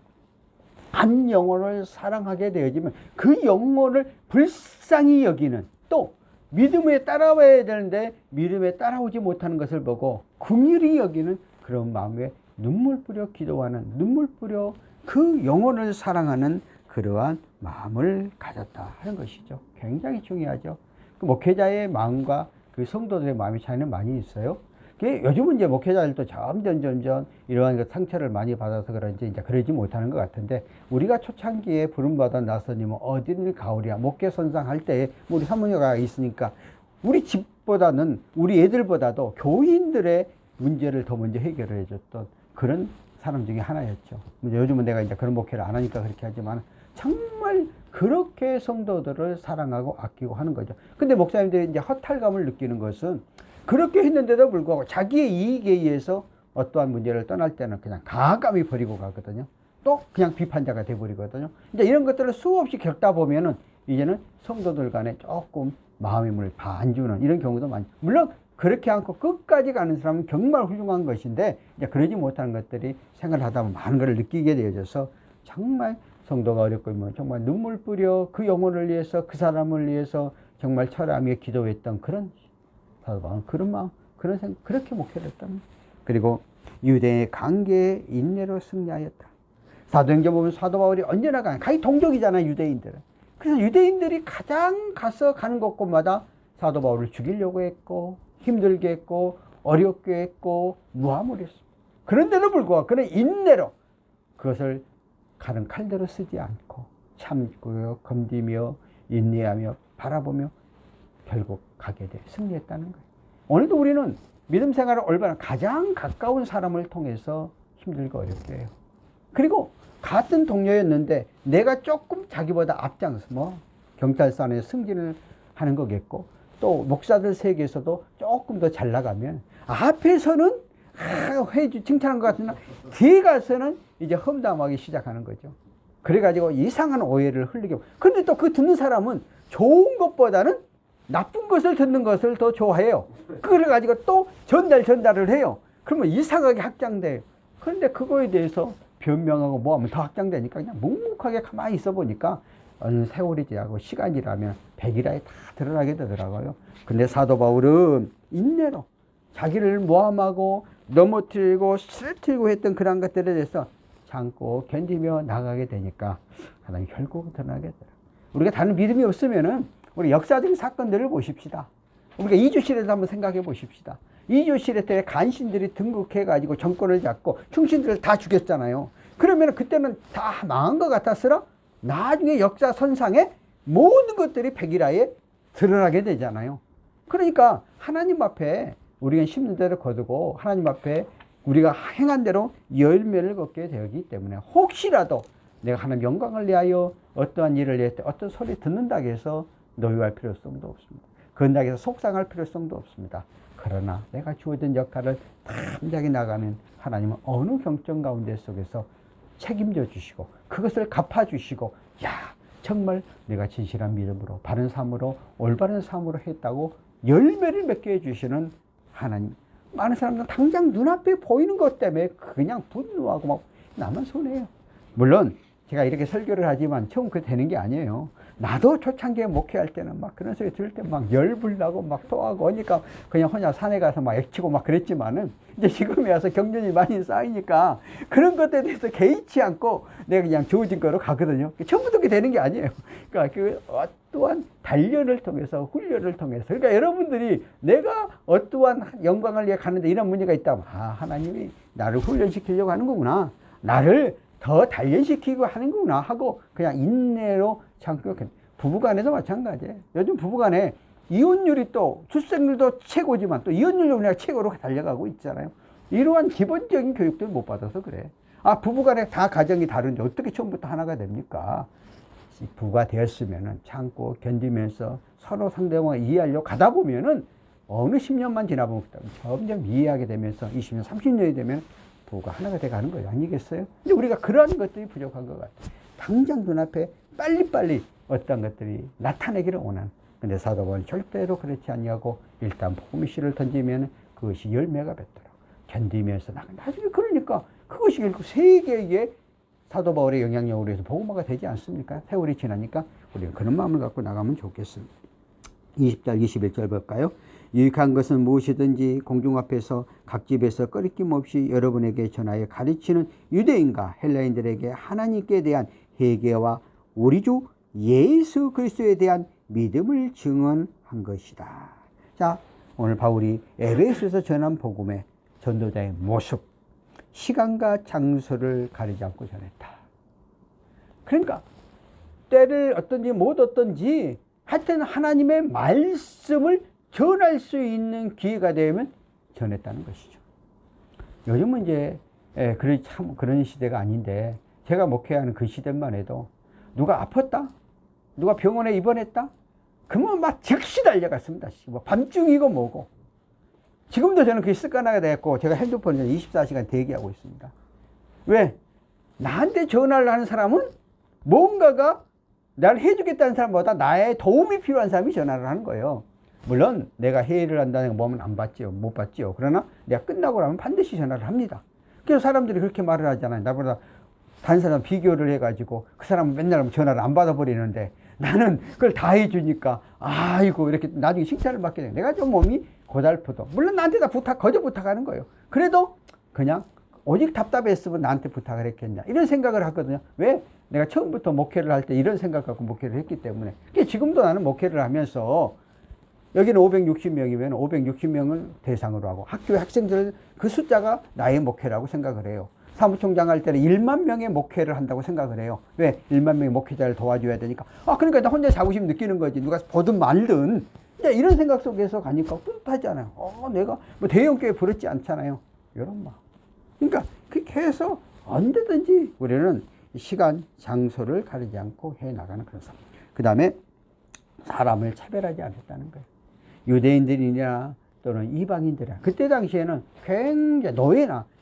한 영혼을 사랑하게 되어지면 그 영혼을 불쌍히 여기는, 또 믿음에 따라와야 되는데 믿음에 따라오지 못하는 것을 보고 긍휼히 여기는 그런 마음에 눈물 뿌려 기도하는, 눈물 뿌려 그 영혼을 사랑하는 그러한 마음을 가졌다 하는 것이죠. 굉장히 중요하죠. 그 목회자의 마음과 그 성도들의 마음의 차이는 많이 있어요. 요즘은 이제 목회자들도 점점 이러한 그 상처를 많이 받아서 그런지 이제 그러지 못하는 것 같은데, 우리가 초창기에 부름받은 나서님은 어디를 가오랴 목회 선상할 때에 우리 사모녀가 있으니까 우리 집보다는 우리 애들보다도 교인들의 문제를 더 먼저 해결해 줬던 그런 사람 중에 하나였죠. 요즘은 내가 이제 그런 목회를 안 하니까 그렇게 하지만 정말 그렇게 성도들을 사랑하고 아끼고 하는 거죠. 근데 목사님들이 이제 허탈감을 느끼는 것은 그렇게 했는데도 불구하고 자기의 이익에 의해서 어떠한 문제를 떠날 때는 그냥 가감히 버리고 가거든요. 또 그냥 비판자가 돼버리거든요. 이제 이런 것들을 수없이 겪다 보면은 이제는 성도들 간에 조금 마음의 문을 반주는 이런 경우도 많죠. 물론 그렇게 않고 끝까지 가는 사람은 정말 훌륭한 것인데, 이제 그러지 못하는 것들이 생활을 하다 보면 많은 것을 느끼게 되어져서 정말 성도가 어렵고 뭐 정말 눈물 뿌려 그 영혼을 위해서 그 사람을 위해서 정말 철하며 기도했던 그런 그런 마음, 그런 생각, 그렇게 목회를 했다는. 그리고 유대의 관계에 인내로 승리하였다. 사도행전 보면 사도 바울이 언제나 가히 동족이잖아요, 유대인들은. 그래서 유대인들이 가장 가는 곳곳마다 사도 바울을 죽이려고 했고, 힘들게 했고, 어렵게 했고, 무함을 했습니다. 그런데도 불구하고 그는 인내로 그것을 가는 칼대로 쓰지 않고 참고 견디며 인내하며 바라보며 결국 가게 돼 승리했다는 거예요. 오늘도 우리는 믿음 생활을 올바른 가장 가까운 사람을 통해서 힘들고 어렵게 해요. 그리고 같은 동료였는데 내가 조금 자기보다 앞장서 경찰서 안에 승진을 하는 거겠고, 또 목사들 세계에서도 조금 더 잘 나가면 앞에서는 칭찬한 것 같으나 뒤에 가서는 이제 험담하기 시작하는 거죠. 그래가지고 이상한 오해를 흘리게. 그런데 또 그 듣는 사람은 좋은 것보다는 나쁜 것을 듣는 것을 더 좋아해요. 그래가지고 또 전달을 해요. 그러면 이상하게 확장돼요. 그런데 그거에 대해서 변명하고 뭐하면 더 확장되니까 그냥 묵묵하게 가만히 있어 보니까 어느 세월이 지나고 시간이 지나면 백일하에 다 드러나게 되더라고요. 근데 사도 바울은 인내로 자기를 모함하고 넘어뜨리고 쓰러뜨리고 했던 그런 것들에 대해서 참고 견디며 나가게 되니까 하나님 결국 드러나게 되더라고요. 우리가 다른 믿음이 없으면은 우리 역사적인 사건들을 보십시다. 우리가 이주시대도 한번 생각해 보십시다. 이주시대 때 간신들이 등극해가지고 정권을 잡고 충신들을 다 죽였잖아요. 그러면 그때는 다 망한 것 같았으나 나중에 역사 선상에 모든 것들이 백일하에 드러나게 되잖아요. 그러니까 하나님 앞에 우리가 심는 대로 거두고 하나님 앞에 우리가 행한 대로 열매를 걷게 되기 때문에 혹시라도 내가 하나님 영광을 위하여 어떠한 일을 할 때 어떤 소리 듣는다고 해서 노여할 필요성도 없습니다. 그런다고 해서 속상할 필요성도 없습니다. 그러나 내가 주어진 역할을 담당해 나가면 하나님은 어느 경정 가운데 속에서 책임져 주시고 그것을 갚아주시고, 야 정말 내가 진실한 믿음으로 바른 삶으로 올바른 삶으로 했다고 열매를 맺게 해주시는 하나님. 많은 사람들은 당장 눈앞에 보이는 것 때문에 그냥 분노하고 막 나만 손해요. 물론 제가 이렇게 설교를 하지만 처음 그렇게 되는 게 아니에요. 나도 초창기에 목회할 때는 막 그런 소리 들을 때 막 열불나고 막 토하고 하니까 그냥 혼자 산에 가서 막 액치고 막 그랬지만은 이제 지금에 와서 경륜이 많이 쌓이니까 그런 것에 대해서 개의치 않고 내가 그냥 주어진 거로 가거든요. 처음부터 그렇게 되는 게 아니에요. 그러니까 그 어떠한 단련을 통해서 훈련을 통해서, 그러니까 여러분들이 내가 어떠한 영광을 위해 가는데 이런 문제가 있다면 하나님이 나를 훈련시키려고 하는 거구나, 나를 더 단련시키고 하는 거구나 하고 그냥 인내로 참고. 부부간에도 마찬가지예요. 요즘 부부간에 이혼율이 또 출생률도 최고지만 또 이혼율도 우리가 최고로 달려가고 있잖아요. 이러한 기본적인 교육들 못 받아서 그래. 부부간에 다 가정이 다른데 어떻게 처음부터 하나가 됩니까? 부부가 되었으면은 참고 견디면서 서로 상대방을 이해하려고 가다 보면은 어느 10년만 지나보면 점점 이해하게 되면서 20년, 30년이 되면 부부가 하나가 돼 가는 거예요. 아니겠어요? 근데 우리가 그러한 것들이 부족한 것 같아요. 당장 눈앞에 빨리빨리 어떤 것들이 나타내기를 원하는. 근데 사도 바울은 절대로 그렇지 아니하고 일단 복음의 씨를 던지면 그것이 열매가 맺도록 견디면서 나중에 그러니까 그것이 결국 세계에 사도 바울의 영향력으로 해서 복음화가 되지 않습니까? 세월이 지나니까 우리가 그런 마음을 갖고 나가면 좋겠습니다. 20절 21절 볼까요? 유익한 것은 무엇이든지 공중 앞에서 각 집에서 꺼리낌 없이 여러분에게 전하여 가르치는 유대인과 헬라인들에게 하나님께 대한 회개와 우리 주 예수 그리스도에 대한 믿음을 증언한 것이다. 자, 오늘 바울이 에베소에서 전한 복음의 전도자의 모습, 시간과 장소를 가리지 않고 전했다. 그러니까 때를 어떤지 못 어떤지 하여튼 하나님의 말씀을 전할 수 있는 기회가 되면 전했다는 것이죠. 요즘은 이제 그런 시대가 아닌데, 제가 목회하는 그 시대만 해도 누가 아팠다? 누가 병원에 입원했다? 그러면 막 즉시 달려갔습니다. 뭐 밤중이고 뭐고. 지금도 저는 그게 습관화가 됐고, 제가 핸드폰에 24시간 대기하고 있습니다. 왜? 나한테 전화를 하는 사람은 뭔가가 나를 해주겠다는 사람보다 나의 도움이 필요한 사람이 전화를 하는 거예요. 물론 내가 회의를 한다는 거 보면 안 받지요. 못 받지요. 그러나 내가 끝나고 나면 반드시 전화를 합니다. 그래서 사람들이 그렇게 말을 하잖아요. 나보다 다른 사람 비교를 해가지고 그 사람은 맨날 전화를 안 받아버리는데 나는 그걸 다 해주니까 아이고 이렇게 나중에 칭찬을 받게 돼요. 내가 좀 몸이 고달프도 물론 나한테 다 거저 부탁하는 거예요. 그래도 그냥 오직 답답했으면 나한테 부탁을 했겠냐 이런 생각을 하거든요. 왜? 내가 처음부터 목회를 할 때 이런 생각 갖고 목회를 했기 때문에. 지금도 나는 목회를 하면서 여기는 560명이면 560명을 대상으로 하고 학교의 학생들 그 숫자가 나의 목회라고 생각을 해요. 사무총장 할 때는 1만 명의 목회를 한다고 생각을 해요. 왜? 1만 명의 목회자를 도와줘야 되니까. 그러니까 나 혼자 자부심 느끼는 거지. 누가 보든 말든. 이제 이런 생각 속에서 가니까 뿌듯하잖아요. 내가 뭐 대형교회 부럽지 않잖아요. 이런 막. 그러니까 그렇게 해서 언제든지 우리는 시간, 장소를 가리지 않고 해 나가는 그런 삶. 그 다음에 사람을 차별하지 않았다는 거예요. 유대인들이나 또는 이방인들이나. 그때 당시에는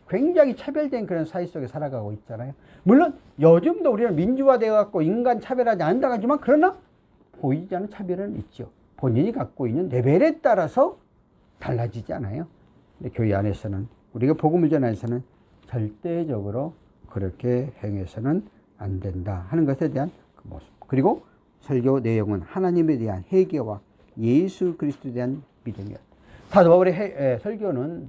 굉장히 차별된 그런 사회 속에 살아가고 있잖아요. 물론 요즘도 우리는 민주화되어 갖고 인간 차별하지 않는다고 하지만 그러나 보이지 않는 차별은 있죠. 본인이 갖고 있는 레벨에 따라서 달라지지 않아요. 근데 교회 안에서는 우리가 복음을 전하에서는 절대적으로 그렇게 행해서는 안 된다 하는 것에 대한 그 모습. 그리고 설교 내용은 하나님에 대한 회개와 예수 그리스도에 대한 믿음이었다. 사도 바울의 설교는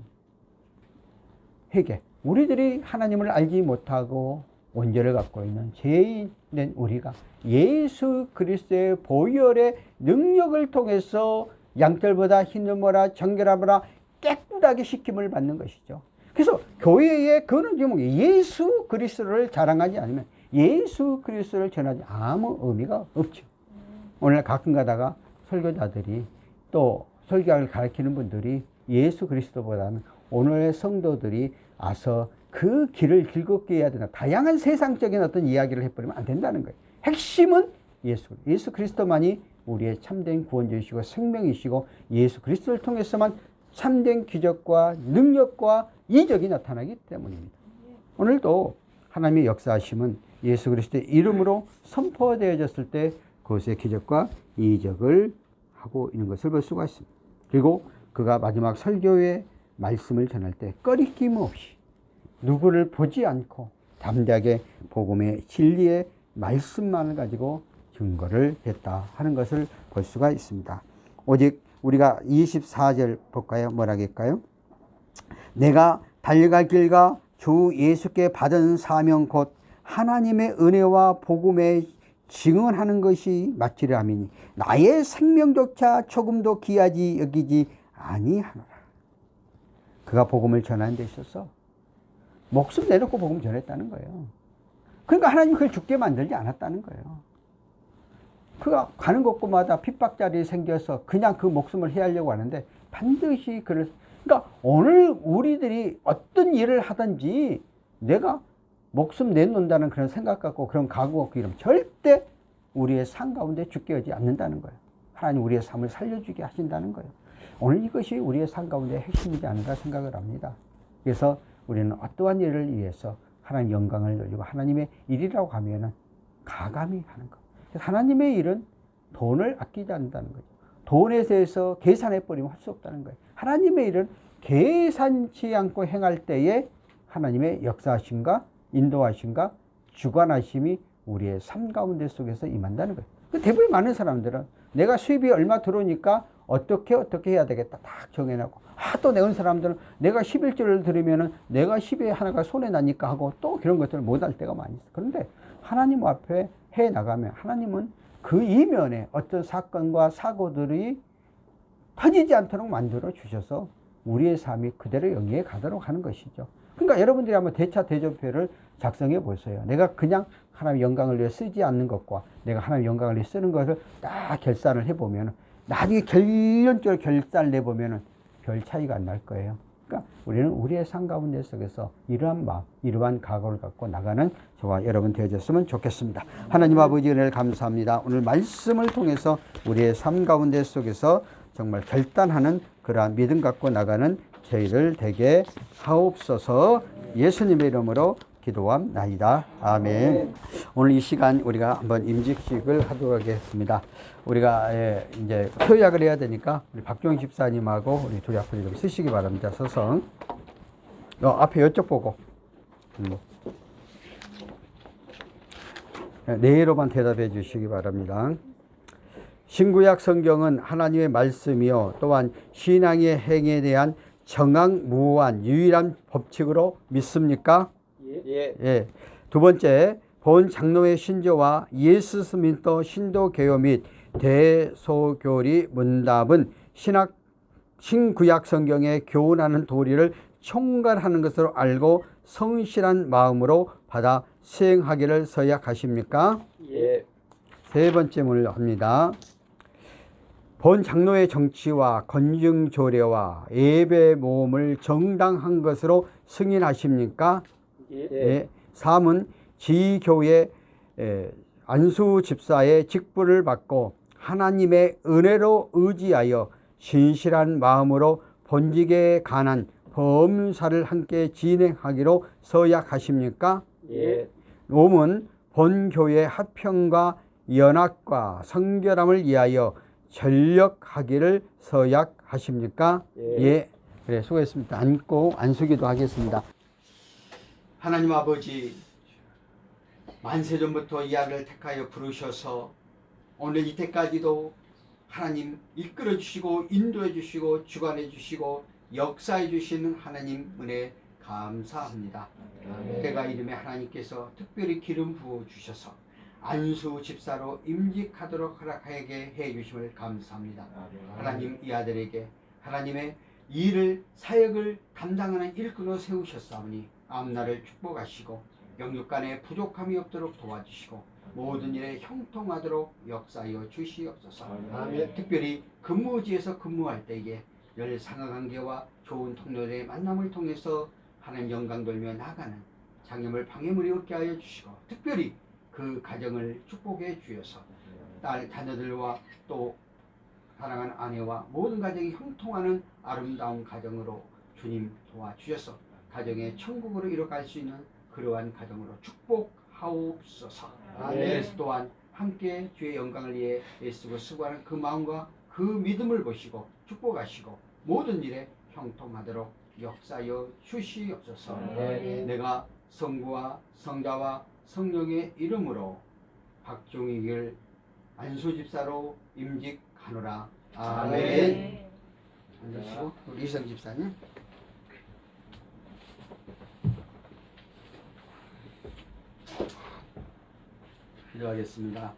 회개. 우리들이 하나님을 알지 못하고 원죄를 갖고 있는 죄인된 우리가 예수 그리스도의 보혈의 능력을 통해서 양털보다 흰눈보라 정결하보라 깨끗하게 씻김을 받는 것이죠. 그래서 교회의 그런 제목이 예수 그리스도를 자랑하지 않으면 예수 그리스도를 전하지 아무 의미가 없죠. 오늘 가끔 가다가 설교자들이 또 설교를 가르치는 분들이 예수 그리스도보다는 오늘의 성도들이 와서 그 길을 즐겁게 해야 된다. 다양한 세상적인 어떤 이야기를 해버리면 안 된다는 거예요. 핵심은 예수 그리스도만이 우리의 참된 구원주이시고 생명이시고 예수 그리스도를 통해서만 참된 기적과 능력과 이적이 나타나기 때문입니다. 오늘도 하나님의 역사하심은 예수 그리스도의 이름으로 선포되어졌을 때 그것의 기적과 이적을 하고 있는 것을 볼 수가 있습니다. 그리고 그가 마지막 설교의 말씀을 전할 때 꺼리낌 없이 누구를 보지 않고 담대하게 복음의 진리의 말씀만을 가지고 증거를 했다 하는 것을 볼 수가 있습니다. 오직 우리가 24절 볼까요? 뭐라고 할까요? 내가 달려갈 길과 주 예수께 받은 사명 곧 하나님의 은혜와 복음에 증언하는 것이 마치려 함이니 나의 생명조차 조금도 귀하지 여기지 아니하노라. 그가 복음을 전하는 데 있어서 목숨 내놓고 복음 전했다는 거예요. 그러니까 하나님이 그걸 죽게 만들지 않았다는 거예요. 그가 가는 곳마다 핍박자리에 생겨서 그냥 그 목숨을 해하려고 하는데 반드시 그러니까 오늘 우리들이 어떤 일을 하든지 내가 목숨 내놓는다는 그런 생각 갖고 그런 각오 갖고 이러면 절대 우리의 삶 가운데 죽게 하지 않는다는 거예요. 하나님 우리의 삶을 살려주게 하신다는 거예요. 오늘 이것이 우리의 삶 가운데 핵심이지 않을까 생각을 합니다. 그래서 우리는 어떠한 일을 위해서 하나님 영광을 돌리고 하나님의 일이라고 하면은 가감히 하는 것. 하나님의 일은 돈을 아끼지 않는다는 거죠. 돈에 대해서 계산해버리면 할 수 없다는 거예요. 하나님의 일은 계산치 않고 행할 때에 하나님의 역사하심과 인도하심과 주관하심이 우리의 삶 가운데 속에서 임한다는 거예요. 대부분 많은 사람들은 내가 수입이 얼마 들어오니까 어떻게 해야 되겠다 딱 정해놓고 또 내은 사람들은 내가 11조를 들으면은 내가 10에 하나가 손에 나니까 하고 또 그런 것들을 못할 때가 많이 있어. 그런데 하나님 앞에 해 나가면 하나님은 그 이면에 어떤 사건과 사고들이 터지지 않도록 만들어 주셔서 우리의 삶이 그대로 영리에 가도록 하는 것이죠. 그러니까 여러분들이 한번 대차 대조표를 작성해 보세요. 내가 그냥 하나님의 영광을 위해 쓰지 않는 것과 내가 하나님의 영광을 위해 쓰는 것을 딱 결산을 해보면 나중에 결론적으로 결산을 내보면 별 차이가 안 날 거예요. 그러니까 우리는 우리의 삶 가운데 속에서 이러한 마음, 이러한 각오를 갖고 나가는 저와 여러분 되어졌으면 좋겠습니다. 하나님 아버지 은혜를 감사합니다. 오늘 말씀을 통해서 우리의 삶 가운데 속에서 정말 결단하는 그러한 믿음 갖고 나가는 저희를 되게 하옵소서. 예수님의 이름으로 기도함나이다. 아멘. 오늘 이 시간 우리가 한번 임직식을 하도록 하겠습니다. 우리가 이제 표약을 해야 되니까 우리 박종희 집사님하고 우리 둘이 앞으로 좀 쓰시기 바랍니다. 서서 앞에 이쪽 보고 네로만 대답해 주시기 바랍니다. 신구약 성경은 하나님의 말씀이요 또한 신앙의 행에 대한 정확무한 유일한 법칙으로 믿습니까? 예. 두 번째, 본 장로의 신조와 예수 스민터 신도 개요 및 대소교리 문답은 신구약 성경에 교훈하는 도리를 총괄하는 것으로 알고 성실한 마음으로 받아 수행하기를 서약하십니까? 예. 세 번째 문을 합니다. 본 장로의 정치와 건증 조례와 예배 모험을 정당한 것으로 승인하십니까? 예. 3은 지교회 안수 집사의 직분을 받고 하나님의 은혜로 의지하여 신실한 마음으로 본직에 관한 범사를 함께 진행하기로 서약하십니까? 예. 5은 본교회 합평과 연합과 성결함을 위하여 전력하기를 서약하십니까? 예. 그래, 수고했습니다. 앉고 안수기도 하겠습니다. 하나님 아버지, 만세전부터 이 아들을 택하여 부르셔서 오늘 이때까지도 하나님 이끌어 주시고 인도해 주시고 주관해 주시고 역사해 주시는 하나님 은혜 감사합니다. 그가 이름에 하나님께서 특별히 기름 부어 주셔서 안수 집사로 임직하도록 허락하게 해 주심을 감사합니다. 하나님 이 아들에게 하나님의 일을 사역을 감당하는 일꾼으로 세우셨사오니 앞날을 축복하시고 영육간에 부족함이 없도록 도와주시고 모든 일에 형통하도록 역사하여 주시옵소서. 특별히 근무지에서 근무할 때에 열 상하관계와 좋은 동료들의 만남을 통해서 하나님 영광 돌며 나가는 장애물 방해물이 없게 하여 주시고 특별히 그 가정을 축복해 주셔서 딸 자녀들과 또 사랑하는 아내와 모든 가정이 형통하는 아름다운 가정으로 주님 도와주셔서 가정의 천국으로 이뤄갈 수 있는 그러한 가정으로 축복하옵소서. 그래서 또한 함께 주의 영광을 위해 애쓰고 수고하는 그 마음과 그 믿음을 보시고 축복하시고 모든 일에 형통하도록 역사하여 주시옵소서. 내가 성부와 성자와 성령의 이름으로 박종익을 안수집사로 임직하노라. 아멘. 앉으시고 우리 이성 집사님. 기도하겠습니다.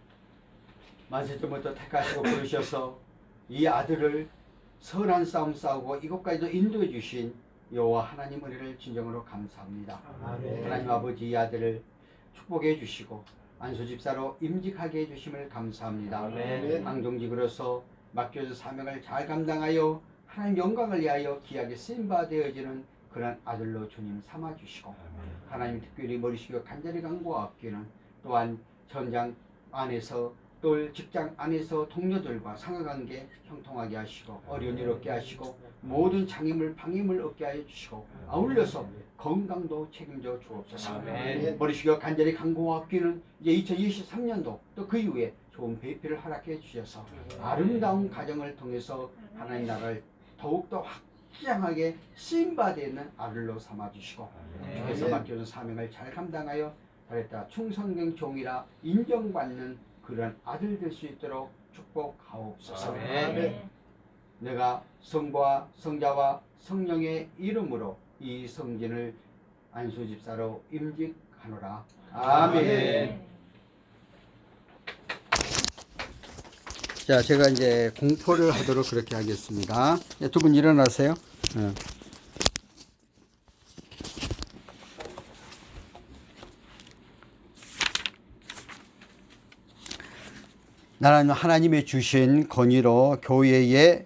만세전부터 택하시고 부르셔서 이 아들을 선한 싸움 싸우고 이곳까지도 인도해 주신 여호와 하나님 은혜를 진정으로 감사합니다. 아멘. 하나님 아버지 이 아들을 축복해 주시고 안수집사로 임직하게 해주심을 감사합니다. 아멘. 방종직으로서 맡겨진 사명을 잘 감당하여 하나님 영광을 위하여 귀하게 쓰임받아지는 그런 아들로 주님 삼아주시고 하나님 특별히 머리식과 간절히 간구하옵기는 또한 전장 안에서 또 직장 안에서 동료들과 상하관계 형통하게 하시고 어려운 일 없게 하시고 모든 장애물 방해물 없게 하여 주시고 아울러서 건강도 책임져 주옵소서. 머리식과 간절히 간구하옵기는 이제 2023년도 또 그 이후에 좋은 배필을 허락해 주셔서 아름다운 가정을 통해서 하나님 나라를 더욱더 확장하게 쓰임받는 아들로 삼아주시고 주께서 맡겨준 사명을 잘 감당하여 잘했다 충성된 종이라 인정받는 그런 아들 될 수 있도록 축복하옵소서. 내가 성부와 성자와 성령의 이름으로 이 성진을 안수집사로 임직하노라. 아멘. 자, 제가 이제 공포를 하도록 그렇게 하겠습니다. 두 분 일어나세요. 나는 하나님의 주신 권위로 교회의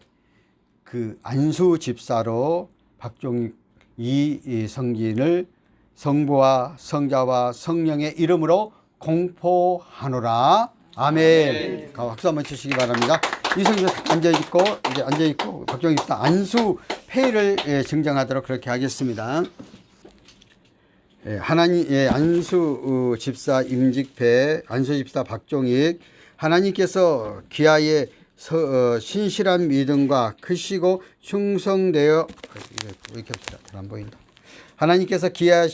그 안수 집사로 박종익 이 성진을 성부와 성자와 성령의 이름으로 공포하노라. 아멘. 박수 한번 치시기 바랍니다. 이 성진 앉아있고 박종익 집사 안수 폐를 증정하도록 그렇게 하겠습니다. 하나님 안수 집사 임직패 안수 집사 박종익, 하나님께서 귀하의 신실한 믿음과 크시고 충성되어 이렇게 안 보인다. 하나님께서 귀하의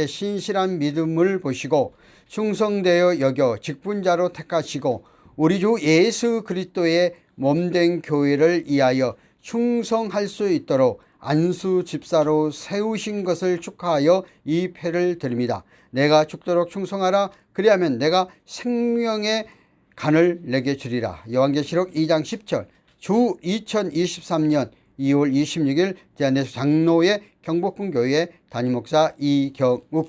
신실한 믿음을 보시고 충성되어 여겨 직분자로 택하시고 우리 주 예수 그리스도의 몸된 교회를 위하여 충성할 수 있도록 안수 집사로 세우신 것을 축하하여 이 패를 드립니다. 내가 죽도록 충성하라. 그리하면 내가 생명의 간을 내게 주리라. 요한계시록 2장 10절. 주 2023년 2월 26일 대한예수 장로회 경복궁교회 담임목사 이경욱.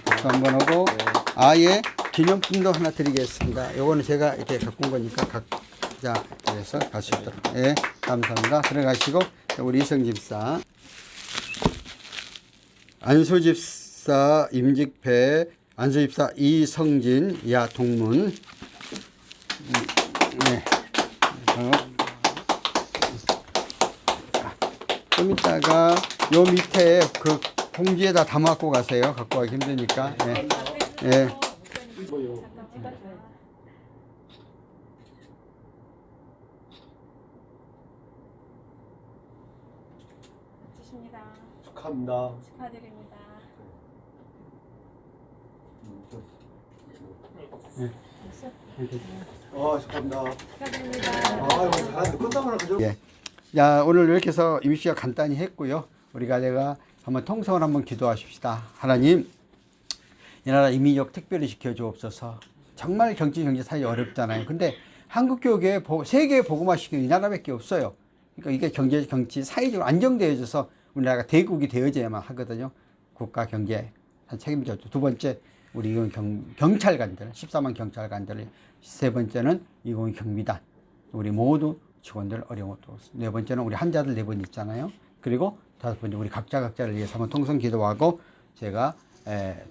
박수 한번 하고 아예 기념품도 하나 드리겠습니다. 요거는 제가 이렇게 갖고 온 거니까 각자 그래서 갈 수 있도록. 감사합니다. 들어가시고 우리 이성집사 안수집사 임직패 안수집사 이성진 야 동문. 좀 이따가 요 밑에 그 봉지에다 담아갖고 가세요. 갖고 가기 힘드니까. 축하합니다. 축하드립니다. 축하합니다. 축하드립니다. 잘하는데 끝나면 가져. 자, 오늘 이렇게 해서 임시가 간단히 했고요. 우리가 한번 통성을 한번 기도하십시다. 하나님, 이 나라 이민족 특별히 지켜주옵소서. 정말 경제 사회 어렵잖아요. 근데 한국교회 세계에 복음화시키는 이 나라밖에 없어요. 그러니까 이게 정치 사회적으로 안정되어져서 우리나라가 대국이 되어져야만 하거든요. 국가 경제 책임져줘. 두 번째, 우리 경찰관들, 14만 경찰관들. 세 번째는 이공 경비단. 우리 모두 직원들 어려운 것도 없습니다. 네 번째는 우리 환자들 4분 있잖아요. 그리고 다섯 번째 우리 각자를 위해서 한번 통성 기도하고 제가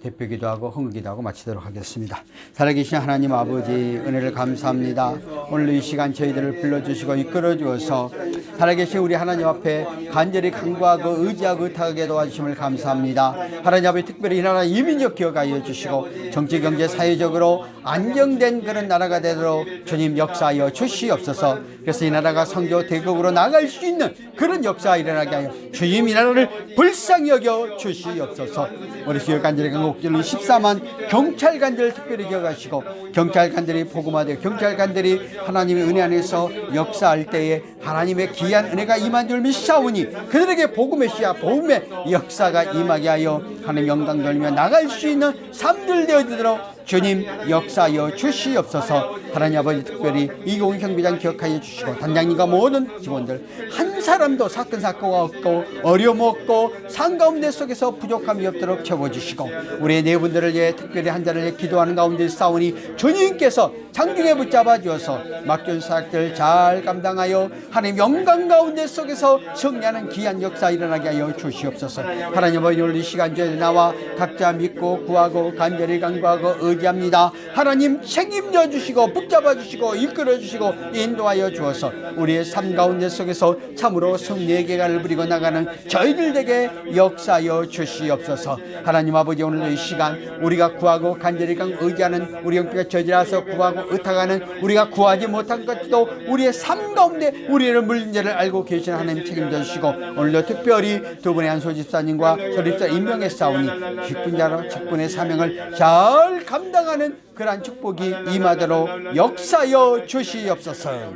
대표 기도하고 헌금 기도하고 마치도록 하겠습니다. 살아계신 하나님 아버지 은혜를 감사합니다. 오늘 이 시간 저희들을 불러주시고 이끌어주어서 살아계신 우리 하나님 앞에 간절히 간구하고 의지하고 의탁하게 도와주심을 감사합니다. 하나님 아버지 특별히 이 나라 이민족 기억하여 주시고 정치 경제 사회적으로 안정된 그런 나라가 되도록 주님 역사하여 주시옵소서. 그래서 이 나라가 선교 대국으로 나갈 수 있는 그런 역사가 일어나게 하여 주님 이 나라를 불쌍히 여겨 주시옵소서. 우리 주여 간절히 간곡절로 14만 경찰관들을 특별히 기억하시고 경찰관들이 복음화되고 경찰관들이 하나님의 은혜 안에서 역사할 때에 하나님의 귀한 은혜가 임한 줄 믿사오니 그들에게 복음의 씨야 복음의 역사가 임하게 하여 하나님 영광 돌리며 나갈 수 있는 삶들 되어지도록 주님 역사하여 주시옵소서. 하나님 아버지 특별히 이공 경비장 기억하여 주시고 단장님과 모든 직원들 한 사람도 사건 사고가 없고 어려움 없고 상가운데 속에서 부족함이 없도록 채워주시고 우리의 네 분들을 위해 특별히 한 자를 위해 기도하는 가운데 싸우니 주님께서 장중에 붙잡아 주어서 맡겨준 사역들 잘 감당하여 하나님 영광 가운데 속에서 승리하는 귀한 역사 일어나게 하여 주시옵소서. 하나님 아버지 오늘 이 시간 전에 나와 각자 믿고 구하고 간절히 간구하고 의지합니다. 하나님 책임져 주시고 붙잡아 주시고 이끌어 주시고 인도하여 주어서 우리의 삶 가운데 속에서 참으로 승리의 계가를 부리고 나가는 저희들에게 역사하여 주시옵소서. 하나님 아버지 오늘 이 시간 우리가 구하고 간절히 의지하는 우리 영피가 저지라서 구하고 의탁하는 우리가 구하지 못한 것도 우리의 삶 가운데 우리의 문제를 알고 계시는 하나님 책임져 주시고 오늘도 특별히 두 분의 안수 집사님과 조립사 임명의 싸우니 직분자로 직분의 사명을 잘 감당하는 그러한 축복이 임하도록 역사여 주시옵소서.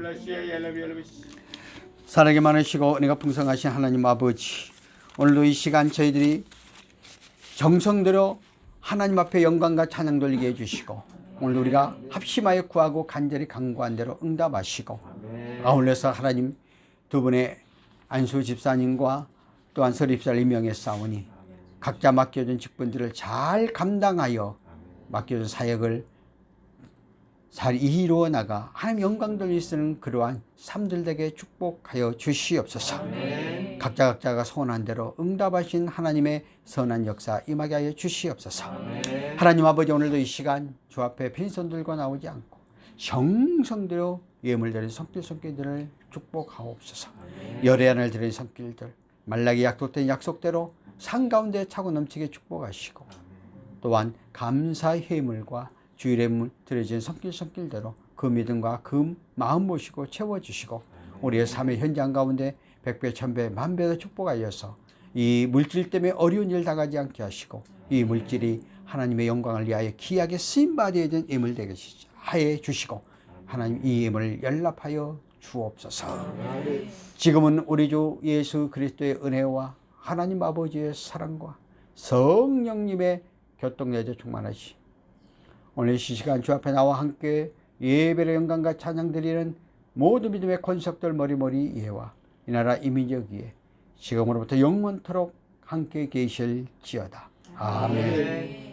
사랑이 많으시고 은혜가 풍성하신 하나님 아버지, 오늘도 이 시간 저희들이 정성들여 하나님 앞에 영광과 찬양 돌리게 해주시고, 오늘 우리가 합심하여 구하고 간절히 간구한 대로 응답하시고, 아울러서 하나님 두 분의 안수 집사님과 또한 서립사를 임명해 싸우니 각자 맡겨준 직분들을 잘 감당하여 맡겨준 사역을 잘 이루어 나가 하나님 영광 돌릴 수 있는 그러한 삶들에게 축복하여 주시옵소서. 각자가 소원한 대로 응답하신 하나님의 선한 역사 임하게 하여 주시옵소서. 하나님 아버지, 오늘도 이 시간 주 앞에 빈손 들고 나오지 않고 정성대로 예물 드린 손길들을 축복하옵소서. 열애안을 드린 손길들, 말라기 약속된 약속대로 산 가운데 차고 넘치게 축복하시고, 또한 감사의 예물과 주일에 드려진 손길대로 그 믿음과 그 마음 모시고 채워주시고, 우리의 삶의 현장 가운데 백배 천배 만배로 축복하여서 이 물질 때문에 어려운 일 당하지 않게 하시고, 이 물질이 하나님의 영광을 위하여 귀하게 쓰임받아야 되는 예물 되게 하여 주시고, 하나님 이 예물을 연락하여 주옵소서. 지금은 우리 주 예수 그리스도의 은혜와 하나님 아버지의 사랑과 성령님의 교통내조 충만하시, 오늘 이 시간 주 앞에 나와 함께 예배의 영광과 찬양 드리는 모든 믿음의 권석들 머리머리 예와 이 나라 이민족 위에 지금으로부터 영원토록 함께 계실지어다. 아멘.